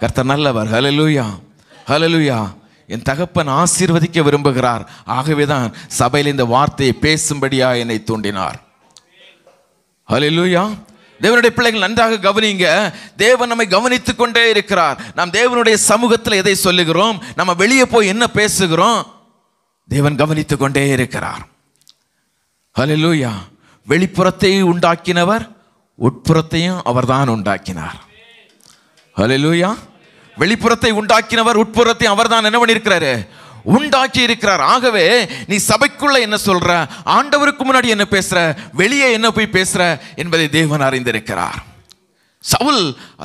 கர்த்தர் நல்லவர். ஹல்லேலூயா, ஹல்லேலூயா. என் தகப்பன் ஆசீர்வதிக்க விரும்புகிறார். ஆகவேதான் சபையில் இந்த வார்த்தையை பேசும்படியா என்னை தூண்டினார். ஹல்லேலூயா. தேவனுடைய பிள்ளைகள் நன்றாக கவனிங்க. தேவன் நம்மை கவனித்துக் கொண்டே இருக்கிறார். நாம் தேவனுடைய சமூகத்தில் எதை சொல்லுகிறோம், நம்ம வெளியே போய் என்ன பேசுகிறோம், தேவன் கவனித்துக் கொண்டே இருக்கிறார். ஹல்லேலூயா. வெளிப்புறத்தை உண்டாக்கினவர் உட்புறத்தையும் அவர்தான் உண்டாக்கினார். ஹல்லேலூயா. வெளிப்புறத்தை உண்டாக்கினவர் உட்புறத்தை அவர்தான் என்ன பண்ணியிருக்கிறாரு? உண்டாக்கி இருக்கிறார். ஆகவே நீ சபைக்குள்ள என்ன சொல்ற, ஆண்டவருக்கு முன்னாடி என்ன பேசுற, வெளியே என்ன போய் பேசுற என்பதை தேவன் அறிந்திருக்கிறார்.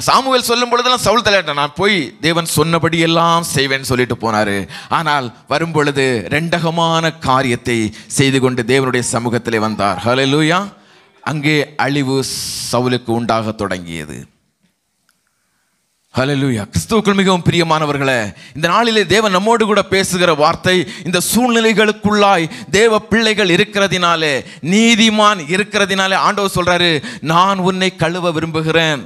சாமுவேல் சொல்லும் பொழுதெல்லாம் சவுல் தலையாட்ட, நான் போய் தேவன் சொன்னபடி எல்லாம் செய்வேன் சொல்லிட்டு போனாரு. ஆனால் வரும் பொழுது ரெண்டகமான காரியத்தை செய்து கொண்டு தேவனுடைய சமூகத்திலே வந்தார். ஹல்லேலூயா. அங்கே அழிவு சவுலுக்கு உண்டாக தொடங்கியது. ஹல்லேலூயா. கிறிஸ்துவுக்குள் மிகவும் பிரியமானவர்களே, இந்த நாளிலே தேவன் நம்மோடு கூட பேசுகிற வார்த்தை, இந்த சூழ்நிலைகளுக்குள்ளாய் தேவ பிள்ளைகள் இருக்கிறதினாலே, நீதிமான் இருக்கிறதினாலே ஆண்டவர் சொல்றாரு, நான் உன்னை கழுவ விரும்புகிறேன்.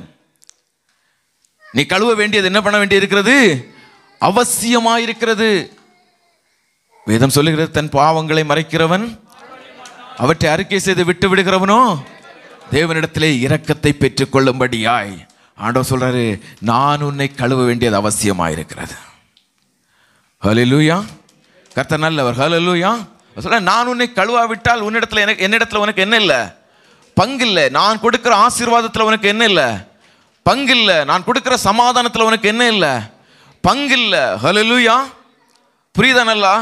நீ கழுவ வேண்டியது என்ன பண்ண வேண்டிய இருக்கிறது? அவசியமாயிருக்கிறது. வேதம் சொல்லுகிறது, தன் பாவங்களை மறைக்கிறவன் அவற்றை அறிக்கை செய்து விட்டு விடுகிறவனோ தேவனிடத்திலே இரக்கத்தை பெற்றுக் கொள்ளும்படியாய். ஆண்டவர் சொல்றாரு, நான் உன்னை கழுவ வேண்டியது அவசியமாயிருக்கிறது. ஹல்லேலூயா. கர்த்தர் நல்லவர். ஹல்லேலூயா. சொல்ல, நான் உன்னை கழுவாவிட்டால் உன்னிடத்துல என்னிடத்துல உனக்கு என்ன இல்லை? பங்கில்லை. நான் கொடுக்கிற ஆசீர்வாதத்தில் உனக்கு என்ன இல்லை? பங்கில்லை. நான் கொடுக்கிற சமாதானத்தில் உனக்கு என்ன இல்லை? பங்கில்லை. ஹல்லேலூயா. புரியுதா? நல்லா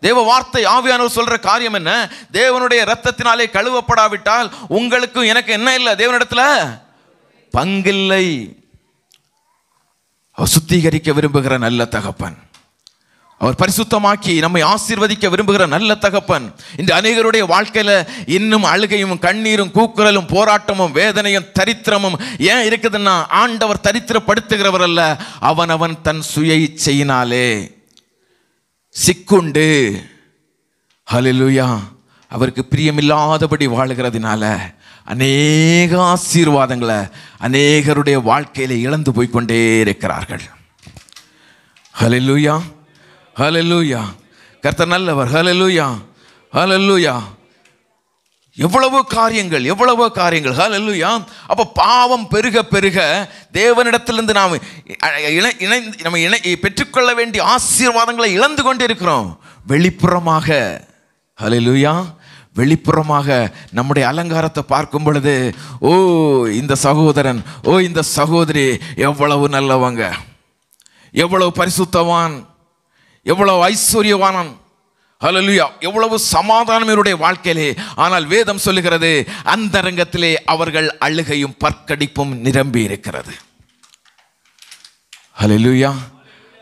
தேவ வார்த்தை ஆவியானவர் சொல்ற காரியம் என்ன? தேவனுடைய இரத்தத்தினாலே கழுவப்படாவிட்டால் உங்களுக்கும் எனக்கு என்ன இல்லை? தேவனிடத்துல பங்கில்லை. அவர் சுத்திகரிக்க விரும்புகிற நல்ல தகப்பன். அவர் பரிசுத்தமாக்கி நம்மை ஆசீர்வதிக்க விரும்புகிற நல்ல தகப்பன். இந்த அநேகருடைய வாழ்க்கையில இன்னும் அழுகையும் கண்ணீரும் கூக்குரலும் போராட்டமும் வேதனையும் தரித்திரமும் ஏன் இருக்குதுன்னா, ஆண்டவர் தரித்திரப்படுத்துகிறவர் அல்ல. அவன் தன் சுய இச்சையினாலே சிக்குண்டு, ஹல்லேலூயா, அவருக்கு பிரியமில்லாதபடி வாழுகிறதுனால அநேக ஆசீர்வாதங்களை அநேகருடைய வாழ்க்கையில இழந்து போய்கொண்டே இருக்கிறார்கள். ஹல்லேலூயா. ஹல்லேலூயா. கர்த்தர் நல்லவர். ஹல்லேலூயா. ஹல்லேலூயா. எவ்வளவோ காரியங்கள், எவ்வளவோ காரியங்கள். ஹல்லேலூயா. அப்போ பாவம் பெருக பெருக தேவனிடத்திலிருந்து நாம் நம்ம பெற்றுக்கொள்ள வேண்டிய ஆசீர்வாதங்களை இழந்து கொண்டு இருக்கிறோம். வெளிப்புறமாக, ஹல்லேலூயா, வெளிப்புறமாக நம்முடைய அலங்காரத்தை பார்க்கும் பொழுது, ஓ இந்த சகோதரன், ஓ இந்த சகோதரி எவ்வளவு நல்லவங்க, எவ்வளவு பரிசுத்தவான், எவ்வளவு ஐஸ்வர்யவானன், ஹல்லேலூயா, எவ்வளவு சமாதானம் இவருடைய வாழ்க்கையிலே. ஆனால் வேதம் சொல்லுகிறது, அந்த ரங்கத்திலே அவர்கள் அழுகையும் பற்கடிப்பும் நிரம்பி இருக்கிறது. ஹல்லேலூயா.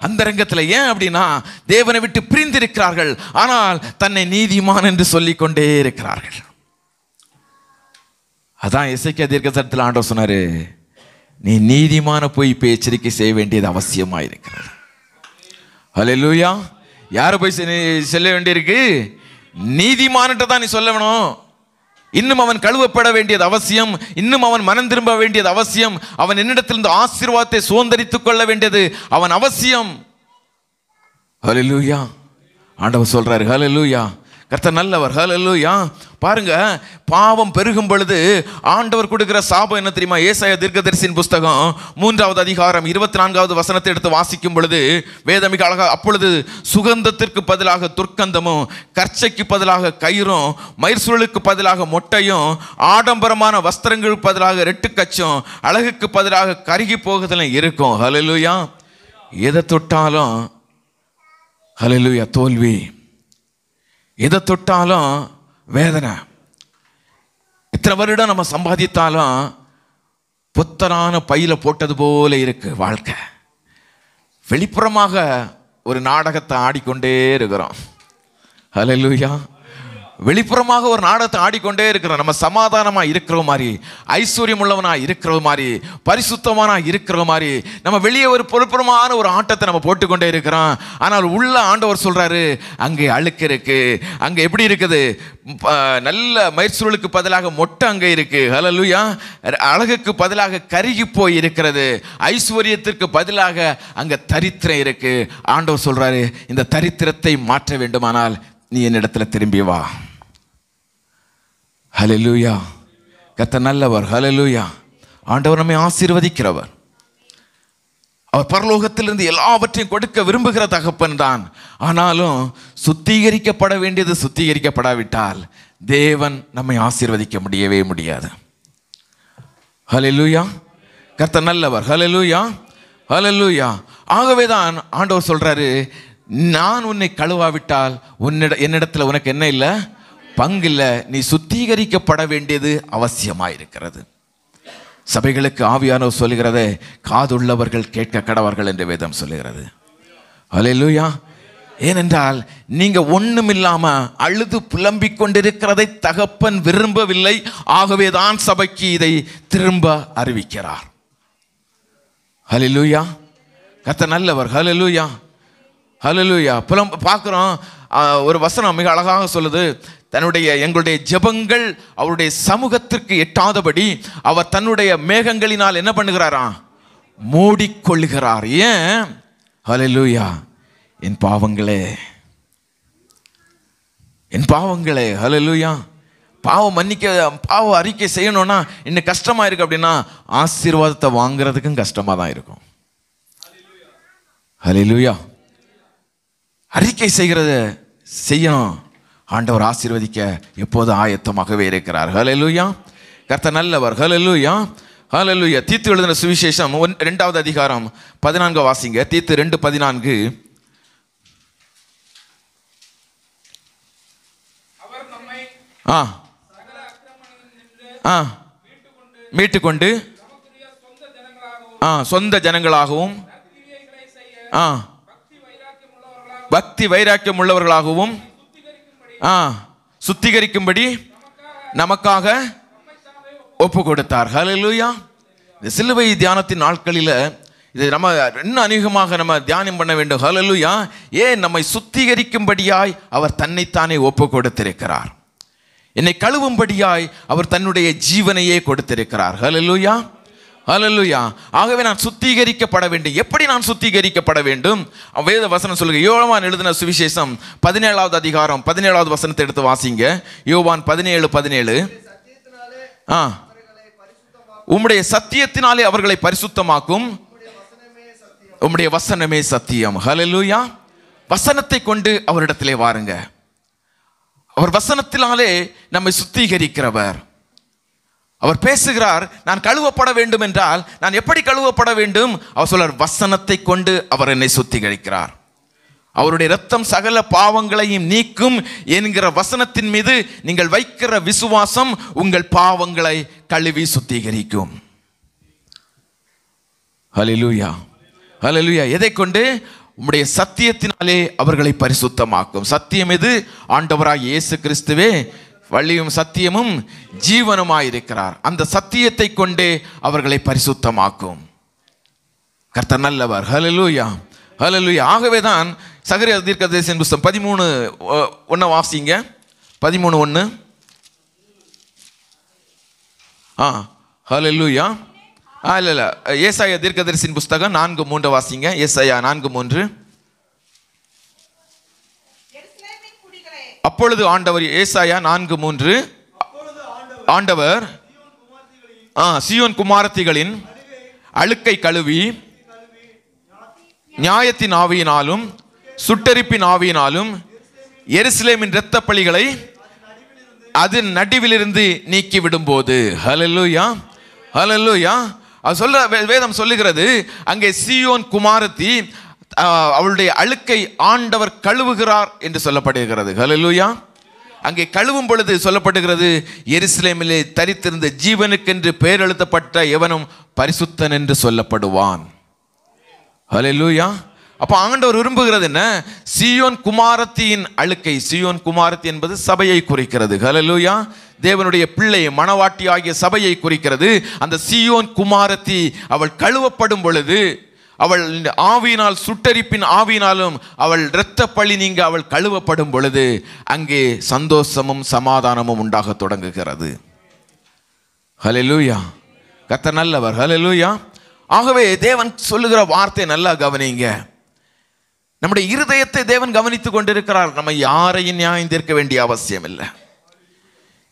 அந்த ரங்கத்தில் ஏன் அப்படின்னா, தேவனை விட்டு பிரிந்திருக்கிறார்கள். ஆனால் தன்னை நீதிமான் என்று சொல்லிக் கொண்டே இருக்கிறார்கள். அதான் எசேக்கியா தீர்க்கதரிசனத்தில் ஆண்டவர் சொன்னாரு, நீ நீதிமான போய் இப்போ எச்சரிக்கை செய்ய வேண்டியது அவசியமாயிருக்கிறது. ஹல்லேலூயா. யாரை போய் சொல்ல வேண்டியிருக்கு? நீதிமான்கிட்ட தான் நீ சொல்ல வேணும். இன்னும் அவன் கழுவப்பட வேண்டியது அவசியம். இன்னும் அவன் மனம் திரும்ப வேண்டியது அவசியம். அவன் என்னிடத்திலிருந்து ஆசீர்வாதத்தை சுதந்தரித்துக் கொள்ள வேண்டியது அவன் அவசியம். ஹல்லேலூயா. ஆண்டவர் சொல்றாரு, ஹல்லேலூயா, கர்த்தர் நல்லவர். ஹல்லேலூயா. பாருங்க, பாவம் பெருகும் பொழுது ஆண்டவர் கொடுக்கிற சாபம் என்ன தெரியுமா? ஏசாயா தீர்க்கதரிசியின் புஸ்தகம் 3வது அதிகாரம் 24வது வசனத்தை எடுத்து வாசிக்கும் பொழுது வேதமிக அழகா, அப்பொழுது சுகந்தத்திற்கு பதிலாக துர்க்கந்தமும், கர்ச்சைக்கு பதிலாக கயிறும், மயிர்சூழுக்கு பதிலாக மொட்டையும், ஆடம்பரமான வஸ்திரங்களுக்கு பதிலாக ரெட்டுக்கச்சும், அழகுக்கு பதிலாக கருகி போகுதலும் இருக்கும். ஹல்லேலூயா. எதை தொட்டாலும் ஹல்லேலூயா தோல்வி, எதை தொட்டாலும் வேதனை. இத்தனை வருடம் நம்ம சம்பாதித்தாலும் புத்தரான பையில போட்டது போல இருக்கு வாழ்க்கை. வெளிப்புறமாக ஒரு நாடகத்தை ஆடிக்கொண்டே இருக்கிறோம். ஹல்லேலூயா. வெளிப்புறமாக ஒரு நாடகத்தை ஆடிக்கொண்டே இருக்கிறோம். நம்ம சமாதானமா இருக்கிற மாதிரி, ஐஸ்வர்யம் உள்ளவனா இருக்கிற மாதிரி, பரிசுத்தமானா இருக்கிற மாதிரி, நம்ம வெளியே ஒரு பொறுப்புறமான ஒரு ஆட்டத்தை நம்ம போட்டுக்கொண்டே இருக்கிறோம். ஆனால் உள்ள ஆண்டவர் சொல்றாரு, அங்கே அழுக்கு இருக்கு, அங்க எப்படி இருக்குது? நல்ல மயிர்சூழுக்கு பதிலாக மொட்டை அங்கே இருக்கு. ஹல்லேலூயா. அழகுக்கு பதிலாக கருகி போய் இருக்கிறது. ஐஸ்வர்யத்திற்கு பதிலாக அங்க தரித்திரம் இருக்கு. ஆண்டவர் சொல்றாரு, இந்த தரித்திரத்தை மாற்ற வேண்டுமானால் நீ என்னிடத்துல திரும்பி வா. ஹல்லேலூயா. கர்த்தர் நல்லவர். ஹல்லேலூயா. ஆண்டவர் நம்மை ஆசீர்வதிக்கிறவர். அவர் பரலோகத்திலிருந்து எல்லாவற்றையும் கொடுக்க விரும்புகிற தகப்பன் தான். ஆனாலும் சுத்திகரிக்கப்பட வேண்டியது சுத்திகரிக்கப்படாவிட்டால் தேவன் நம்மை ஆசீர்வதிக்க முடியவே முடியாது. ஹல்லேலூயா. கர்த்தர் நல்லவர். ஹல்லேலூயா. ஹல்லேலூயா. ஆகவேதான் ஆண்டவர் சொல்றாரு, நான் உன்னை கழுவாவிட்டால் என்னிடத்துல உனக்கு என்ன இல்லை? பங்கில்லை. நீ சுத்திகரிக்கப்பட வேண்டியது அவசியமாயிருக்கிறது. சபைகளுக்கு ஆவியானவர் சொல்லுகிறதை காதுள்ளவர்கள் கேட்க கடவர்கள் என்று வேதம் சொல்லுகிறது. ஹல்லேலூயா. ஏனென்றால் நீங்க ஒண்ணுமில்லாம அழுது புலம்பிக் கொண்டிருக்கிறதை தகப்பன் விரும்பவில்லை. ஆகவேதான் சபைக்கு இதை திரும்ப அறிவிக்கிறார். ஹல்லேலூயா. கர்த்தர் நல்லவர். ஹல்லேலூயா. ஹல்லேலூயா. பார்க்கிறோம், ஒரு வசனம் மிக அழகாக சொல்லுது, எங்களுடைய ஜெபங்கள் அவருடைய சமூகத்திற்கு எட்டாதபடி அவர் தன்னுடைய மேகங்களினால் என்ன பண்ணுகிறாராம்? மூடிக்கொள்கிறார். ஏன்? ஹல்லேலூயா. என் பாவங்களே, என் பாவங்களே, ஹல்லேலூயா. பாவம் மன்னிக்க, பாவ அறிக்கை செய்யணும்னா இன்னும் கஷ்டமா இருக்கு அப்படின்னா ஆசீர்வாதத்தை வாங்குறதுக்கும் கஷ்டமா தான் இருக்கும். ஹல்லேலூயா. அறிக்கை செய்கிறத செய்யணும். ஆண்டவர் ஆசீர்வதிக்க எப்போதும் ஆயத்தமாகவே இருக்கிறார். ஹல்லேலூயா. கர்த்தர் நல்லவர். ஹல்லேலூயா. ஹல்லேலூயா. தீத்து எழுதின சுவிசேஷம் 2வது அதிகாரம் 14 வாசிங்க. தீத்து 2:14. மீட்டுக்கொண்டு சொந்த ஜனங்களாகவும் பக்தி வைராக்கியம் உள்ளவர்களாகவும் சுத்திகரிக்கும்படி நமக்காக ஒப்பு கொடுத்தார். ஹல்லேலூயா. இந்த சிலுவை தியானத்தின் நாட்களில் இது நம்ம இன்னும் அநேகமாக நம்ம தியானம் பண்ண வேண்டும். ஹல்லேலூயா. ஏன்? நம்மை சுத்திகரிக்கும்படியாய் அவர் தன்னைத்தானே ஒப்பு கொடுத்திருக்கிறார். என்னை கழுவும்படியாய் அவர் தன்னுடைய ஜீவனையே கொடுத்திருக்கிறார். ஹல்லேலூயா. ஹல்லேலூயா. ஆகவே நான் சுத்திகரிக்கப்பட வேண்டும். எப்படி நான் சுத்திகரிக்கப்பட வேண்டும்? வேத வசனம் சொல்லுங்க. யோவான் எழுதின சுவிசேஷம் 17வது அதிகாரம் 17வது வசனத்தை எடுத்து வாசிங்க. யோவான் 17:17. உம்முடைய சத்தியத்தினாலே அவர்களை பரிசுத்தமாக்கும், உம்முடைய வசனமே சத்தியம். ஹல்லேலூயா. வசனத்தை கொண்டு அவரிடத்திலே வாருங்க. அவர் வசனத்தினாலே நம்மை சுத்திகரிக்கிறவர். அவர் பேசுகிறார். நான் கழுவப்பட வேண்டும் என்றால் நான் எப்படி கழுவப்பட வேண்டும்? அவர் சொல்றார், வசனத்தை கொண்டு அவர் என்னை சுத்திகரிக்கிறார். அவருடைய இரத்தம் சகல பாவங்களையும் நீக்கும் என்கிற வசனத்தின் மீது நீங்கள் வைக்கிற விசுவாசம் உங்கள் பாவங்களை கழுவி சுத்திகரிக்கும். ஹல்லேலூயா. ஹல்லேலூயா. எதை கொண்டு? உம்முடைய சத்தியத்தினாலே அவர்களை பரிசுத்தமாக்கும். சத்தியம் எது? ஆண்டவராய் இயேசு கிறிஸ்துவே வழியும் சத்தியமும் ஜீவனுமாயிருக்கிறார். அந்த சத்தியத்தை கொண்டே அவர்களை பரிசுத்தமாக்கும். கர்த்தர் நல்லவர். ஹல்லேலூயா. ஹல்லேலூயா. ஆகவேதான் சகரியா தீர்க்கதரிசியின் புத்தகம் 13:1 வாசிங்க. 13:1. ஹல்லேலூயா. இல்ல ஏசாயா தீர்க்கதரிசியின் புத்தகம் 4:3 வாசிங்க. ஏசாயா 4:3. அப்பொழுது ஆண்டவர், ஏசாயா 4:3, ஆண்டவர் சீயோன் குமாரத்திகளின் அழுக்கை கழுவி நியாயத்தின் ஆவியினாலும் சுட்டரிப்பின் ஆவியினாலும் எருசலேமின் இரத்த பழிகளை அதன் நடுவிலிருந்து நீக்கி விடும்போது. ஹல்லேலூயா. ஹல்லேலூயா. அது சொல்ல வேதம் சொல்லுகிறது, அங்கே சீயோன் குமாரத்தி அவளுடைய அழுக்கை ஆண்டவர் கழுவுகிறார் என்று சொல்லப்படுகிறது. ஹல்லேலூயா. அங்கே கழுவும் பொழுது சொல்லப்படுகிறது, எருசலேமிலே தரித்திருந்த ஜீவனுக்கென்று பெயர் எழுதப்பட்ட எவனும் பரிசுத்தன் என்று சொல்லப்படுவான். ஹல்லேலூயா. அப்ப ஆண்டவர் விரும்புகிறது என்ன? சீயோன் குமாரத்தியின் அழுக்கை. சீயோன் குமாரத்தி என்பது சபையை குறிக்கிறது. ஹல்லேலூயா. தேவனுடைய பிள்ளை மணவாட்டி ஆகிய சபையை குறிக்கிறது. அந்த சீயோன் குமாரத்தி அவள் கழுவப்படும் பொழுது, அவள் ஆவியினால் சுட்டரிப்பின் ஆவியினாலும் அவள் இரத்த பழி நீங்க அவள் கழுவப்படும் பொழுது அங்கே சந்தோஷமும் சமாதானமும் உண்டாக தொடங்குகிறது. ஹல்லேலூயா. கர்த்தர் நல்லவர். ஹல்லேலூயா. ஆகவே தேவன் சொல்லுகிற வார்த்தை நல்லா கவனிங்க. நம்முடைய இருதயத்தை தேவன் கவனித்துக் கொண்டிருக்கிறார். நம்ம யாரையும் நியாயம் தீர்க்க வேண்டிய அவசியம் இல்லை.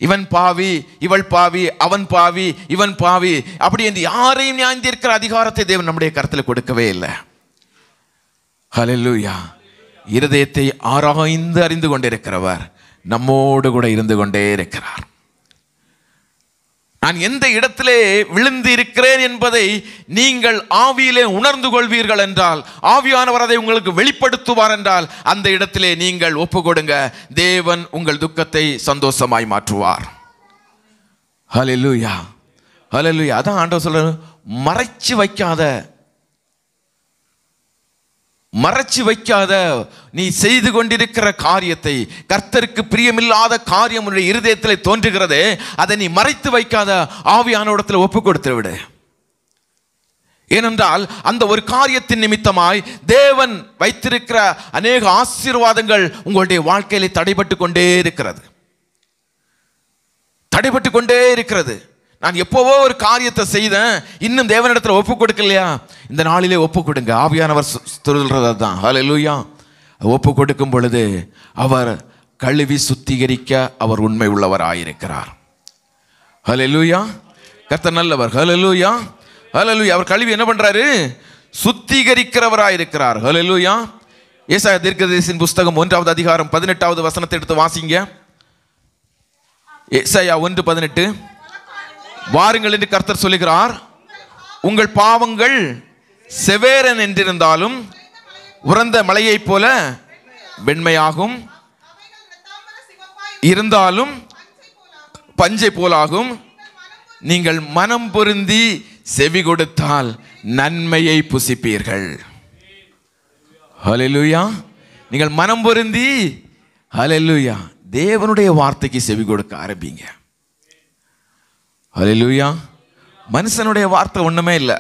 இவன் பாவி, இவள் பாவி, அவன் பாவி, இவன் பாவி, அப்படி என்று யாரையும் நியாயம் தீர்க்கிற அதிகாரத்தை தேவன் நம்முடைய கருத்தில் கொடுக்கவே இல்லை. ஹல்லேலூயா. இருதயத்தை ஆராய்ந்து அறிந்து கொண்டிருக்கிறவர் நம்மோடு கூட இருந்து கொண்டே இருக்கிறார். நான் எந்த இடத்திலே விழுந்து இருக்கிறேன் என்பதை நீங்கள் ஆவியிலே உணர்ந்து கொள்வீர்கள் என்றால், ஆவியானவர் அதை உங்களுக்கு வெளிப்படுத்துவார் என்றால், அந்த இடத்திலே நீங்கள் ஒப்பு கொடுங்க. தேவன் உங்கள் துக்கத்தை சந்தோஷமாய் மாற்றுவார். ஹல்லேலூயா. ஹல்லேலூயா. அதான் ஆண்டவர் சொல்றாரு, மறைச்சு வைக்காத நீ செய்து கொண்டிருக்கிற காரியத்தை, கர்த்தருக்கு பிரியமில்லாத காரியம் உன்னுடைய இருதயத்தில் தோன்றுகிறதே, அதை நீ மறைத்து வைக்காத, ஆவியானவரிடத்தில் ஒப்பு கொடுத்து விடு. ஏனென்றால் அந்த ஒரு காரியத்தின் நிமித்தமாய் தேவன் வைத்திருக்கிற அநேக ஆசீர்வாதங்கள் உங்களுடைய வாழ்க்கையில தடைபட்டு கொண்டே இருக்கிறது. நான் எப்போவோ ஒரு காரியத்தை செய்தேன், இன்னும் தேவனிடத்தில் ஒப்பு கொடுக்கலையா? இந்த நாளிலே ஒப்பு கொடுங்க. ஆவியானவர் சொல்றது தான். ஹல்லேலூயா. ஒப்பு கொடுக்கும் பொழுது அவர் கழுவி சுத்திகரிக்க அவர் உண்மை உள்ளவராயிருக்கிறார். ஹல்லேலூயா. கர்த்தர் நல்லவர். ஹல்லேலூயா. ஹல்லேலூயா. அவர் கழுவி என்ன பண்றாரு? சுத்திகரிக்கிறவராயிருக்கிறார். ஹல்லேலூயா. ஏசாயா தீர்க்கதரிசியின் புஸ்தகம் 1வது அதிகாரம் 18வது வசனத்தை எடுத்து வாசிங்க. ஏசாயா 1:18. வாருங்கள் என்று கர்த்தர் சொல்லுகிறார், உங்கள் பாவங்கள் செவேரன் என்றிருந்தாலும் உறைந்த மலையைப் போல வெண்மையாகும், இருந்தாலும் பஞ்சை போலாகும். நீங்கள் மனம் பொருந்தி செவி கொடுத்தால் நன்மையை புசிப்பீர்கள். ஹல்லேலூயா. நீங்கள் மனம் பொருந்தி, ஹல்லேலூயா, தேவனுடைய வார்த்தைக்கு செவி கொடுக்க ஆரம்பிங்க. ஹல்லேலூயா. மனுஷனுடைய வார்த்தை ஒண்ணுமே இல்லை.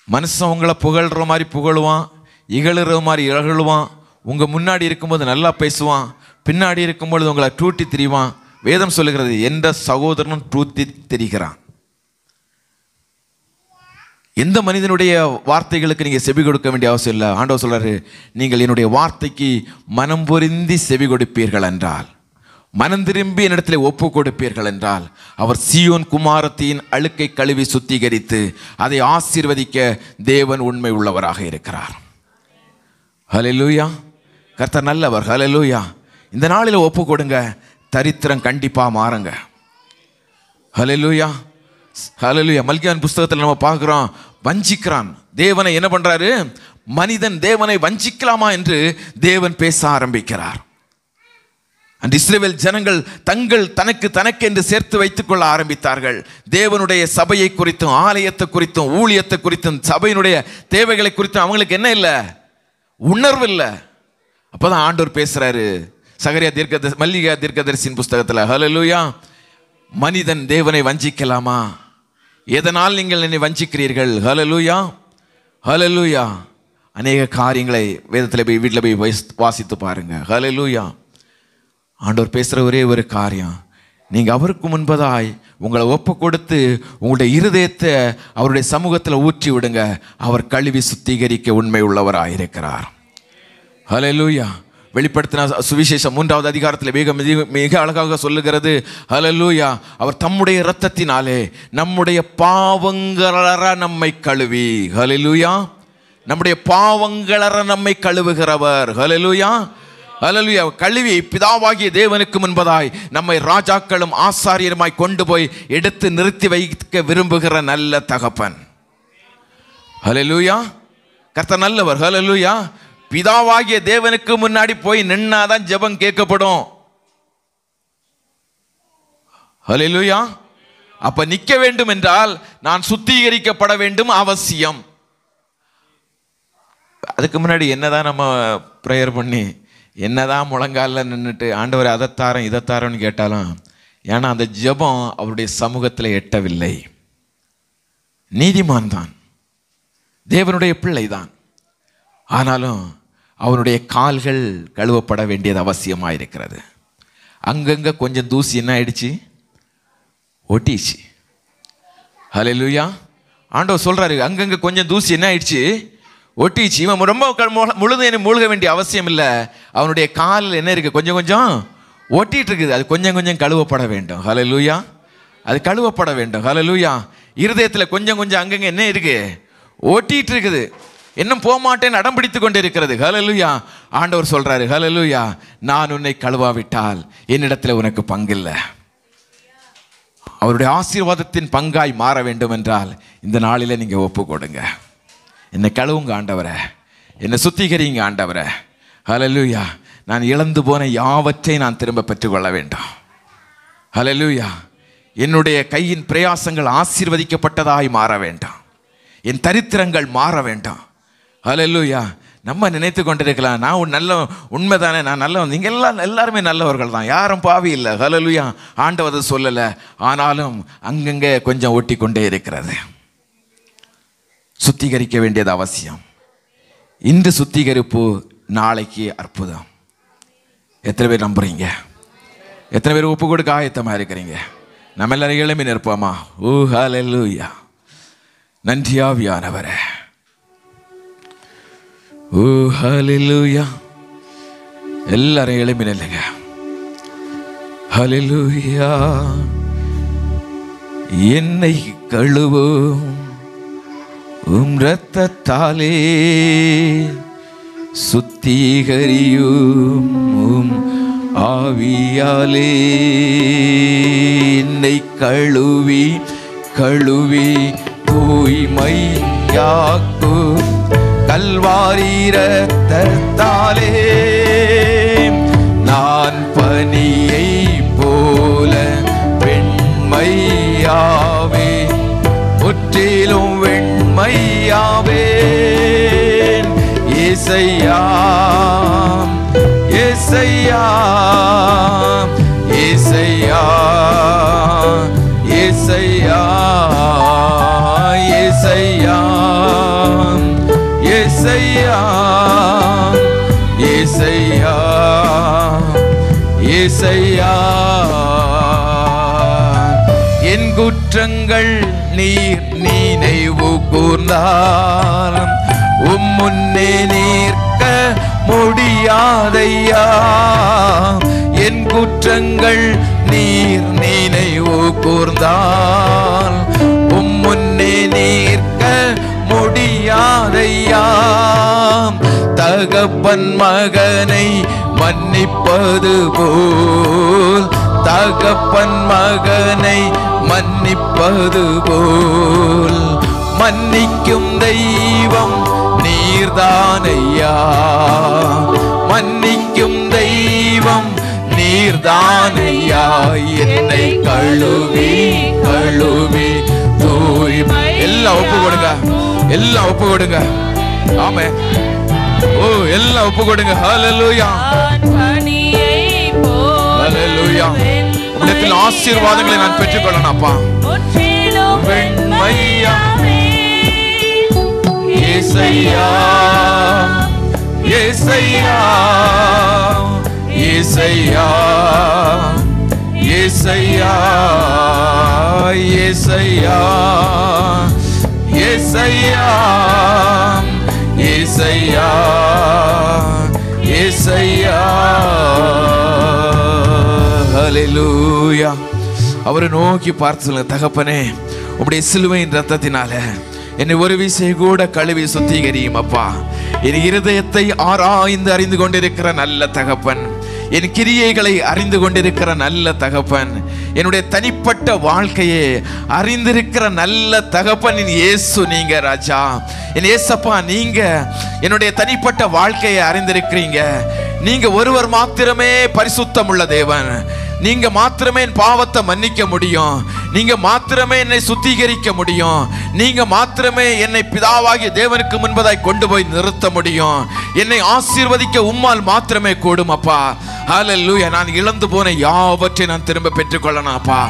மனுஷன் உங்களை புகழ்ற மாதிரி புகழுவான், இகழுற மாதிரி இகழுவான். உங்க முன்னாடி இருக்கும்போது நல்லா பேசுவான், பின்னாடி இருக்கும்பொழுது உங்களை டூட்டி திரிவான். வேதம் சொல்லுகிறது, எந்த சகோதரனும் டூத்தி திரிகிறான். எந்த மனிதனுடைய வார்த்தைகளுக்கு நீங்க செவி கொடுக்க வேண்டிய அவசியம் இல்லை. ஆண்டவர் சொல்றாரு, நீங்கள் என்னுடைய வார்த்தைக்கு மனம் பொருந்தி செவி கொடுப்பீர்கள் என்றால், மனம் திரும்பி என்னிடத்தில் ஒப்பு கொடுப்பீர்கள் என்றால், அவர் சீயோன் குமாரத்தின் அழுக்கை கழுவி சுத்திகரித்து அதை ஆசீர்வதிக்க தேவன் உண்மை உள்ளவராக இருக்கிறார். ஹல்லேலூயா. கர்த்தர் நல்லவர். ஹல்லேலூயா. இந்த நாளில் ஒப்பு கொடுங்க. தரித்திரம் கண்டிப்பா மாறுங்க. ஹல்லேலூயா. ஹல்லேலூயா. மல்கியான் புஸ்தகத்தில் நம்ம பார்க்கிறோம், வஞ்சிக்கிறான். தேவனை என்ன பண்றாரு? மனிதன் தேவனை வஞ்சிக்கலாமா என்று தேவன் பேச ஆரம்பிக்கிறார். அந்த இஸ்ரவேல் ஜனங்கள் தனக்கு என்று சேர்த்து வைத்துக் கொள்ள ஆரம்பித்தார்கள். தேவனுடைய சபையை குறித்தும், ஆலயத்தை குறித்தும், ஊழியத்தை குறித்தும், சபையினுடைய தேவைகளை குறித்தும் அவங்களுக்கு என்ன இல்லை? உணர்வு இல்லை. அப்பதான் ஆண்டவர் பேசுறாரு மல்கியா தீர்க்கதரிசியின் புஸ்தகத்தில். ஹல்லேலூயா. மனிதன் தேவனை வஞ்சிக்கலாமா? எதனால் நீங்கள் என்னை வஞ்சிக்கிறீர்கள்? ஹல்லேலூயா. ஹல்லேலூயா. அநேக காரியங்களை வேதத்தில் போய் வீட்டில் போய் வாசித்து பாருங்க. ஹல்லேலூயா. ஆண்டவர் பேசுகிற ஒரே ஒரு காரியம், நீங்கள் அவருக்கு முன்பதாய் உங்களை ஒப்பு கொடுத்து உங்களுடைய இருதயத்தை அவருடைய சமூகத்தில் ஊற்றி விடுங்க. அவர் கழுவி சுத்திகரிக்க உண்மை உள்ளவராயிருக்கிறார். ஹல்லேலூயா. வெளிப்படுத்தின சுவிசேஷம் 3வது அதிகாரத்தில் மிக அழகாக சொல்லுகிறது. ஹல்லேலூயா. அவர் தம்முடைய இரத்தத்தினாலே நம்முடைய பாவங்களற நம்மை கழுவி, ஹல்லேலூயா, நம்முடைய பாவங்களற நம்மை கழுவுகிறவர். ஹல்லேலூயா. ஹல்லேலூயா. கழுவி பிதாவாகிய தேவனுக்கு முன்பதாய் நம்மை ராஜாக்களும் ஆசாரியருமாய் கொண்டு போய் எடுத்து நிறுத்தி வைக்க விரும்புகிற நல்ல தகப்பன். ஹல்லேலூயா. கர்த்தர் நல்லவர். ஹல்லேலூயா. பிதாவாகிய தேவனுக்கு முன்னாடி போய் நின்னாதான் ஜெபம் கேட்கப்படும். ஹல்லேலூயா. அப்ப நிக்க வேண்டும் என்றால் நான் சுத்திகரிக்கப்பட வேண்டும், அவசியம். அதுக்கு முன்னாடி என்னதான் நம்ம பிரேயர் பண்ணி என்னதான் முழங்கால நின்றுட்டு ஆண்டவர் அதைத்தாரம் இதைத்தாரன்னு கேட்டாலும், ஏன்னா அந்த ஜெபம் அவருடைய சமூகத்தில் எட்டவில்லை. நீதிமான் தான், தேவனுடைய பிள்ளை தான், ஆனாலும் அவனுடைய கால்கள் கழுவப்பட வேண்டியது அவசியமாக இருக்கிறது. அங்கங்கே கொஞ்சம் தூசி என்ன ஆயிடுச்சு? ஒட்டிச்சு. ஹல்லேலூயா. ஆண்டவர் சொல்றாரு, அங்கங்கே கொஞ்சம் தூசி என்ன ஆயிடுச்சு? ஒட்டிச்சு. இவன் ரொம்ப முழுது மூழ்க வேண்டிய அவசியம் இல்லை. அவனுடைய காலில் என்ன இருக்கு? கொஞ்சம் கொஞ்சம் ஒட்டிட்டு இருக்குது. அது கொஞ்சம் கொஞ்சம் கழுவப்பட வேண்டும். ஹல்லேலூயா. அது கழுவப்பட வேண்டும். ஹல்லேலூயா. இருதயத்தில் கொஞ்சம் கொஞ்சம் அங்கங்கே என்ன இருக்கு? ஒட்டிட்டு இருக்குது. இன்னும் போக மாட்டேன்னு அடம் பிடித்து கொண்டு இருக்கிறது. ஹல்லேலூயா. ஆண்டவர் சொல்றாரு, ஹல்லேலூயா, நான் உன்னை கழுவாவிட்டால் என்னிடத்தில் உனக்கு பங்கில்லை. அவருடைய ஆசீர்வாதத்தின் பங்காய் மாற வேண்டும் என்றால் இந்த நாளில் நீங்க ஒப்பு கொடுங்க. என்னை கழுவுங்க ஆண்டவரே, என்னை சுத்திகரிங்க ஆண்டவரே. ஹல்லேலூயா. நான் இழந்து போன யாவற்றை நான் திரும்ப பெற்றுக்கொள்ள வேண்டும். ஹல்லேலூயா. என்னுடைய கையின் பிரயாசங்கள் ஆசீர்வதிக்கப்பட்டதாய் மாற வேண்டும். என் தரித்திரங்கள் மாற வேண்டும். ஹல்லேலூயா. நம்ம நினைத்து கொண்டிருக்கலாம், நான் நல்ல உண்மைதானே, நான் நல்லவன். நீங்கள் எல்லாருமே நல்லவர்கள் தான், யாரும் பாவி இல்லை. ஹல்லேலூயா. ஆண்டவர் சொல்லலை, ஆனாலும் அங்கங்கே கொஞ்சம் ஒட்டி கொண்டே இருக்கிறது. சுத்திகரிக்க வேண்டியது அவசியம். இன்று சுத்திகரிப்பு, நாளைக்கு அற்புதம். எத்தனை பேர் நம்புறீங்க? எத்தனை பேர் ஒப்பு கொடுக்க ஆயத்தமாக இருக்கிறீங்க? நம்ம எல்லாரும் எழும்பி நிற்போமா? ஓ ஹல்லேலூயா. நன்றி ஆவியானவரே. ஓ ஹல்லேலூயா. எல்லாரும் எழும்பி நில்லுங்க. ஹல்லேலூயா. என்னை கழுவும் உம் இரத்தத்தாலே சுத்திகரியும் உம் ஆவியாலே என்னை கழுவி கழுவி தூய்மையாக்கும் கல்வாரி இரத்தத்தாலே நான் பனியை போல வெண்மையாவே முற்றிலும் வெண்மையாவேன். இயேசையா இயேசையா இயேசையா இயேசையா இயேசையா இயேசையா இயேசையா இயேசையா. என் குற்றங்கள் நீர் நினைவு கூர்ந்தால் உம் முன்னே நிற்க முடியாதையா. என் குற்றங்கள் நீர் நினைவு கூர்ந்தால் உம் முன்னே நிற்க முடியாதையா. தகப்பன் மகனை மன்னிப்பது போல் தகப்பன் மகனை மன்னிப்பது போல் மன்னிக்கும் தெய்வம் நீர்தானையா. மன்னிக்கும் தெய்வம் நீர்தானையா. என்னை கழுவி கழுவி தூய்மை. எல்லாம் ஒப்பு கொடுங்க, எல்லாம் ஒப்பு கொடுங்க. ஆமே. ஓ எல்லாம் ஒப்பு கொடுங்க. ஹல்லேலூயா ஹல்லேலூயா. உம்மிடத்தில் ஆசீர்வாதங்களை நான் பெற்றுக்கொள்ளணும் அப்பா. வெண்மையா இயேசையா இயேசையா இயேசையா இயேசையா இயேசையா இயேசையா இயேசையா இயேசையா. ஹல்லேலூயா. அவரை நோக்கி பார்த்து சொல்லுங்க, தகப்பனே உம்முடைய சிலுவையின் ரத்தத்தினால என்னை ஒரு விசை கூட கழுவி சுத்திகரியும் அப்பா. என் இருதயத்தை ஆராய்ந்து அறிந்து கொண்டிருக்கிற நல்ல தகப்பன், என் கிரியைகளை அறிந்து கொண்டிருக்கிற நல்ல தகப்பன், என்னுடைய தனிப்பட்ட வாழ்க்கையை அறிந்திருக்கிற நல்ல தகப்பன் என் இயேசு நீங்க ராஜா. என் இயேசப்பா, நீங்க என்னுடைய தனிப்பட்ட வாழ்க்கையை அறிந்திருக்கிறீங்க. நீங்க ஒருவர் மாத்திரமே பரிசுத்தம் உள்ள தேவன். நீங்க மாத்திரமே என் பாவத்தை மன்னிக்க முடியும். நீங்க மாத்திரமே என்னை சுத்திகரிக்க முடியும். நீங்க மாத்திரமே என்னை பிதாவாகிய தேவனுக்கு முன்பதாய் கொண்டு போய் நிறுத்த முடியும். என்னை ஆசீர்வதிக்க உம்மால் மாத்திரமே கூடும் அப்பா. ஹல்லேலூயா. நான் இழந்து போன யாவற்றை நான் திரும்ப பெற்றுக்கொள்ளணும் அப்பா.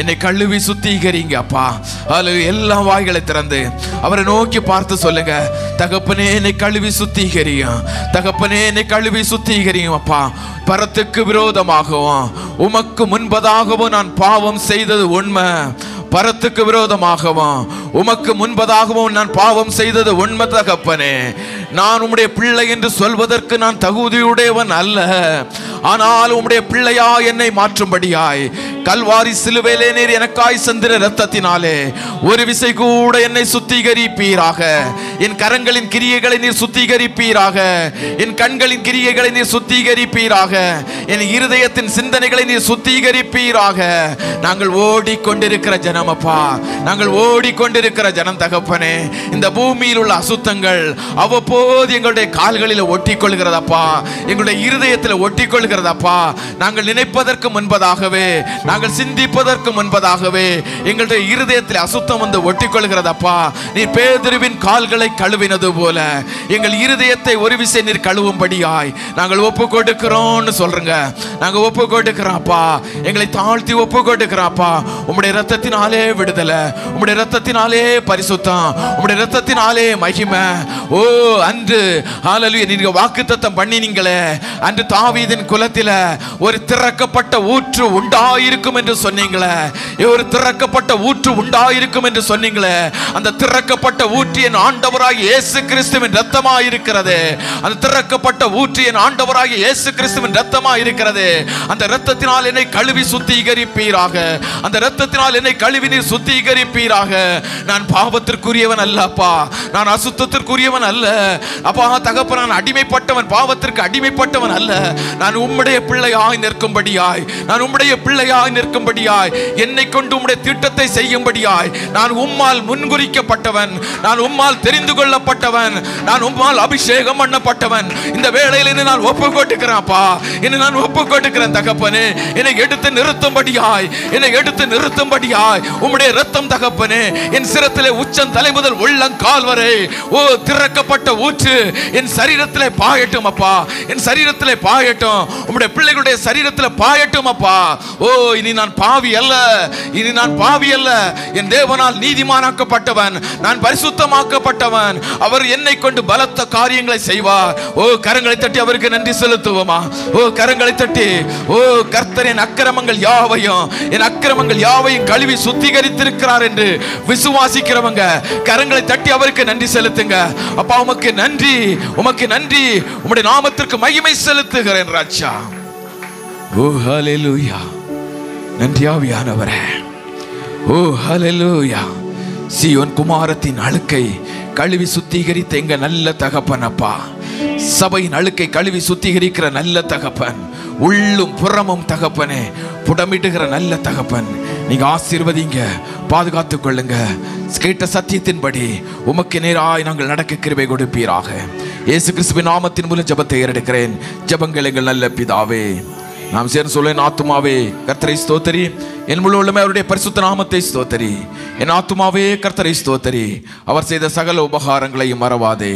என்னை கழுவி சுத்திகரிங்க அப்பா. ஹல்லேலூயா. எல்லா வாய்களை திறந்து அவரை நோக்கி பார்த்து சொல்லுங்க, தகப்பனே என்னை கழுவி சுத்திகரியும், தகப்பனே என்னை கழுவி சுத்திகரியும் அப்பா. பரத்துக்கு விரோதமாகவும் உமக்கு முன்பதாகவும் நான் பாவம் செய்தது உண்மை. பரத்துக்கு விரோதமாகவும் உமக்கு முன்பதாகவும் நான் பாவம் செய்தது உண்மை தகப்பனே. நான் உம்முடைய பிள்ளை என்று சொல்வதற்கு நான் தகுதியுடையவன் அல்ல. ஆனால் உம்முடைய பிள்ளையா என்னை மாற்றும்படியாய் கல்வாரி சிலுவையிலே நீர் எனக்காய் சிந்தின இரத்தத்தினாலே ஒரு விசை கூட என்னை சுத்திகரிப்பீராக. என் கரங்களின் கிரியைகளை நீர் சுத்திகரிப்பீராக. என் கண்களின் கிரியைகளை நீர் சுத்திகரிப்பீராக. என் இருதயத்தின் சிந்தனைகளை நீர் சுத்திகரிப்பீராக. நாங்கள் ஓடிக்கொண்டிருக்கிற ஜனம் அப்பா, நாங்கள் ஓடிக்கொண்டிருக்கிற ஜனம் தகப்பனே. இந்த பூமியில் உள்ள அசுத்தங்கள் அவ்வப்போது எங்களுடைய கால்களில் ஒட்டி கொள்கிறதப்பா, எங்களுடைய இருதயத்தில் ஒட்டி கொள்கிறதப்பா. நாங்கள் நினைப்பதற்கு முன்பதாகவே, நாங்கள் சிந்திப்பதற்கு முன்பதாகவே எங்களுடைய இருதயத்தில் அசுத்தம் வந்து ஒட்டி கொள்கிறதப்பா. நீர் பேதுருவின் கால்களை கழுவினது போல எங்கள் இருதயத்தை ஒரு விசை நீர் கழுவும்படியாய் நாங்கள் ஒப்பு கொடுக்கிறோம்னு சொல்றங்க. நாங்க ஒப்பு கொடுக்கிறோம்ப்பா, எங்களை தாழ்த்தி ஒப்பு கொடுக்கிறோம்ப்பா. உம்முடைய இரத்தத்தினாலே விடுதலை, உம்முடைய இரத்தத்தினாலே பரிசுத்தம், உம்முடைய இரத்தத்தினாலே மகிமை. ஓ அன்று ஹல்லேலூயா நீங்க வாக்குத்தத்தம் பண்ணினீங்களே, அன்று தாவீதின் குலத்தில ஒரு திறக்கப்பட்ட ஊற்று உண்டாயிருக்கும் இருக்கும் என்று சொன்னீங்களே, ஒரு திறக்கப்பட்ட ஊற்று உண்டாயிருக்கும் என்று சொன்னீங்களே, அந்த திறக்கப்பட்ட ஊற்று என் ஆண்டவராகிய இயேசு கிறிஸ்துவின் இரத்தமாய் இருக்கிறது. அந்த திறக்கப்பட்ட ஊற்று என் ஆண்டவராகிய இயேசு கிறிஸ்துவின் இரத்தமாய் இருக்கிறது. அந்த இரத்தத்தினால் என்னை கழுவி சுத்திகரிப்பீராக. அந்த இரத்தத்தினால் என்னை கழுவி நீர் சுத்திகரிப்பீராக. நான் பாவத்திற்குரியவன் அல்ல அப்பா, நான் அசுத்தத்திற்குரியவன் அல்ல அப்பா. தகப்ப நான் அடிமைப்பட்டவன், பாவத்திற்கு அடிமைப்பட்டவன் அல்ல. நான் உம்முடைய பிள்ளையாய் நிற்கும்படியாய், நான் உம்முடைய பிள்ளையாய் நிற்கும்படியாய், என்னை கொண்டு உம்முடைய திட்டத்தை செய்யும்படியாய் நான் உம்மால் முன்குறிக்கப்பட்டவன், நான் உம்மால் தெரிந்து கொள்ளப்பட்டவன், நான் உம்மால் அபிஷேகம் பண்ணப்பட்டவன். இந்த வேளையில் என்னை நான் ஒப்பு கொடுக்கிறேன்ப்பா, என்னை நான் ஒப்பு கொடுக்கிறேன் தகப்பனே. என்னை எடுத்து நிறுத்தும்படியாய், என்னை எடுத்து நிறுத்தும்படியாய் உம்முடைய இரத்தம் தகப்பனே என் சிரத்திலே உச்சம் தலை முதல் உள்ளங்கால் வரை ஓ திறக்கப்பட்ட ஊற்று என் சரீரத்திலே பாயட்டும் அப்பா, என் சரீரத்திலே பாயட்டும், உம்முடைய பிள்ளைகளுடைய சரீரத்திலே பாயட்டும் அப்பா. ஓ இனி நான் பாவி அல்ல, இனி நான் பாவி அல்ல. என் தேவனால் நீதிமானாக்கப்பட்டவன், நான் பரிசுத்தமாக்கப்பட்டவன். அவர் என்னை கொண்டு பலத்த காரியங்களை செய்வார். ஓ கரங்களை தட்டி அவருக்கு நன்றி செலுத்துவோமா? ஓ கரங்களை தட்டி, ஓ கர்த்தர் என் அக்கிரமங்கள் யாவையும், என் அக்கிரமங்கள் யாவையும் கழுவி சுத்திகரித்திருக்கிறார் என்று விசுவாசிக்கிறவங்க கரங்களை தட்டி அவருக்கு நன்றி செலுத்துங்க. அப்பா உமக்கு நன்றி, உமக்கு நன்றி, உம்முடைய நாமத்திற்கு மகிமை செலுத்துகிறேன் ராஜா. ஓ ஹல்லேலூயா. நன்றி ஆவியானவரே. ஓ ஹல்லேலூயா. சீயோன் குமாரத்தின் அழுக்கை கழுவி சுத்திகரித்த எங்க நல்ல தகப்பன் அப்பா, சபையின் அழுக்கை கழுவி சுத்திகரிக்கிற நல்ல தகப்பன், உள்ளும் புறமும் தகப்பனே புடமிடுகிற நல்ல தகப்பன், நீங்க ஆசீர்வதிங்க, பாதுகாத்துக் கொள்ளுங்க. கேட்ட சத்தியத்தின்படி உமக்கு நேராய் நாங்கள் நடக்க கிருபை கொடுப்பீராக. இயேசு கிறிஸ்துவின் நாமத்தின் மூலம் ஜெபத்தை ஏறெடுக்கிறேன். ஜெபங்கள் எங்கள் நல்ல பிதாவே. நாம் சேர்ந்து சொல்ல, என் ஆத்துமாவே கர்த்தரை ஸ்தோத்தரி, என் முழு உள்ளமே அவருடைய பரிசுத்த நாமத்தை ஸ்தோத்தரி. என் ஆத்துமாவே கர்த்தரை ஸ்தோத்தரி, அவர் செய்த சகல உபகாரங்களையும் மறவாதே.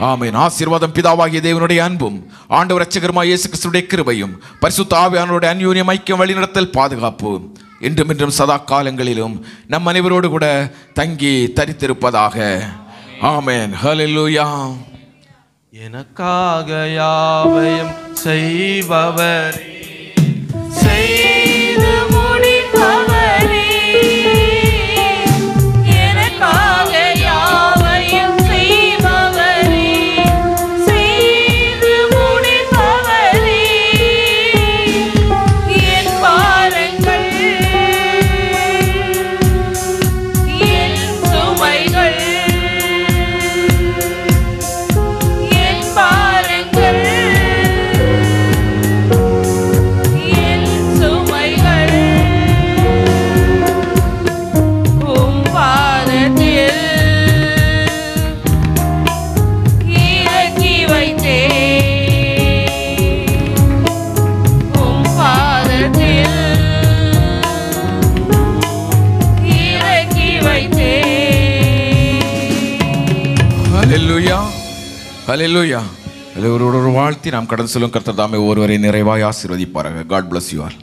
ஆமென். ஆசீர்வாதம் பிதாவாகிய தேவனுடைய அன்பும் ஆண்டவர் இரட்சகருமாகிய இயேசு கிறிஸ்துவின் கிருபையும் பரிசுத்த ஆவியானவருடைய அன்யோன்யம் ஐக்கியம் வழிநடத்தல் பாதுகாப்பு என்றும் என்றும் சதா காலங்களிலும் நம் அனைவரோடு கூட தங்கி தரித்திருப்பதாக. ஆமென். ஹல்லேலூயா. எனக்காக யாவையும் செய்பவர், செய்து முடிப்பவரே, எனக்காக யாவையும் செய்பவரே, செய்து முடிப்பவரே, என் பாரங்கள் என் சுமைகள், என் பாரங்கள் என் சுமைகள் உம் பாதத்தில் இறக்கி வைத்தேன், உம் பாதத்தில் இறக்கி வைத்தேன். ஹல்லேலூயா. ஹல்லேலூயா. ஒரு வாழ்த்தி நாம் கடந்து செல்லும். கர்த்தர் தாமே ஒருவரை நிறைவாய் ஆசீர்வதிப்பாராக. God bless you all.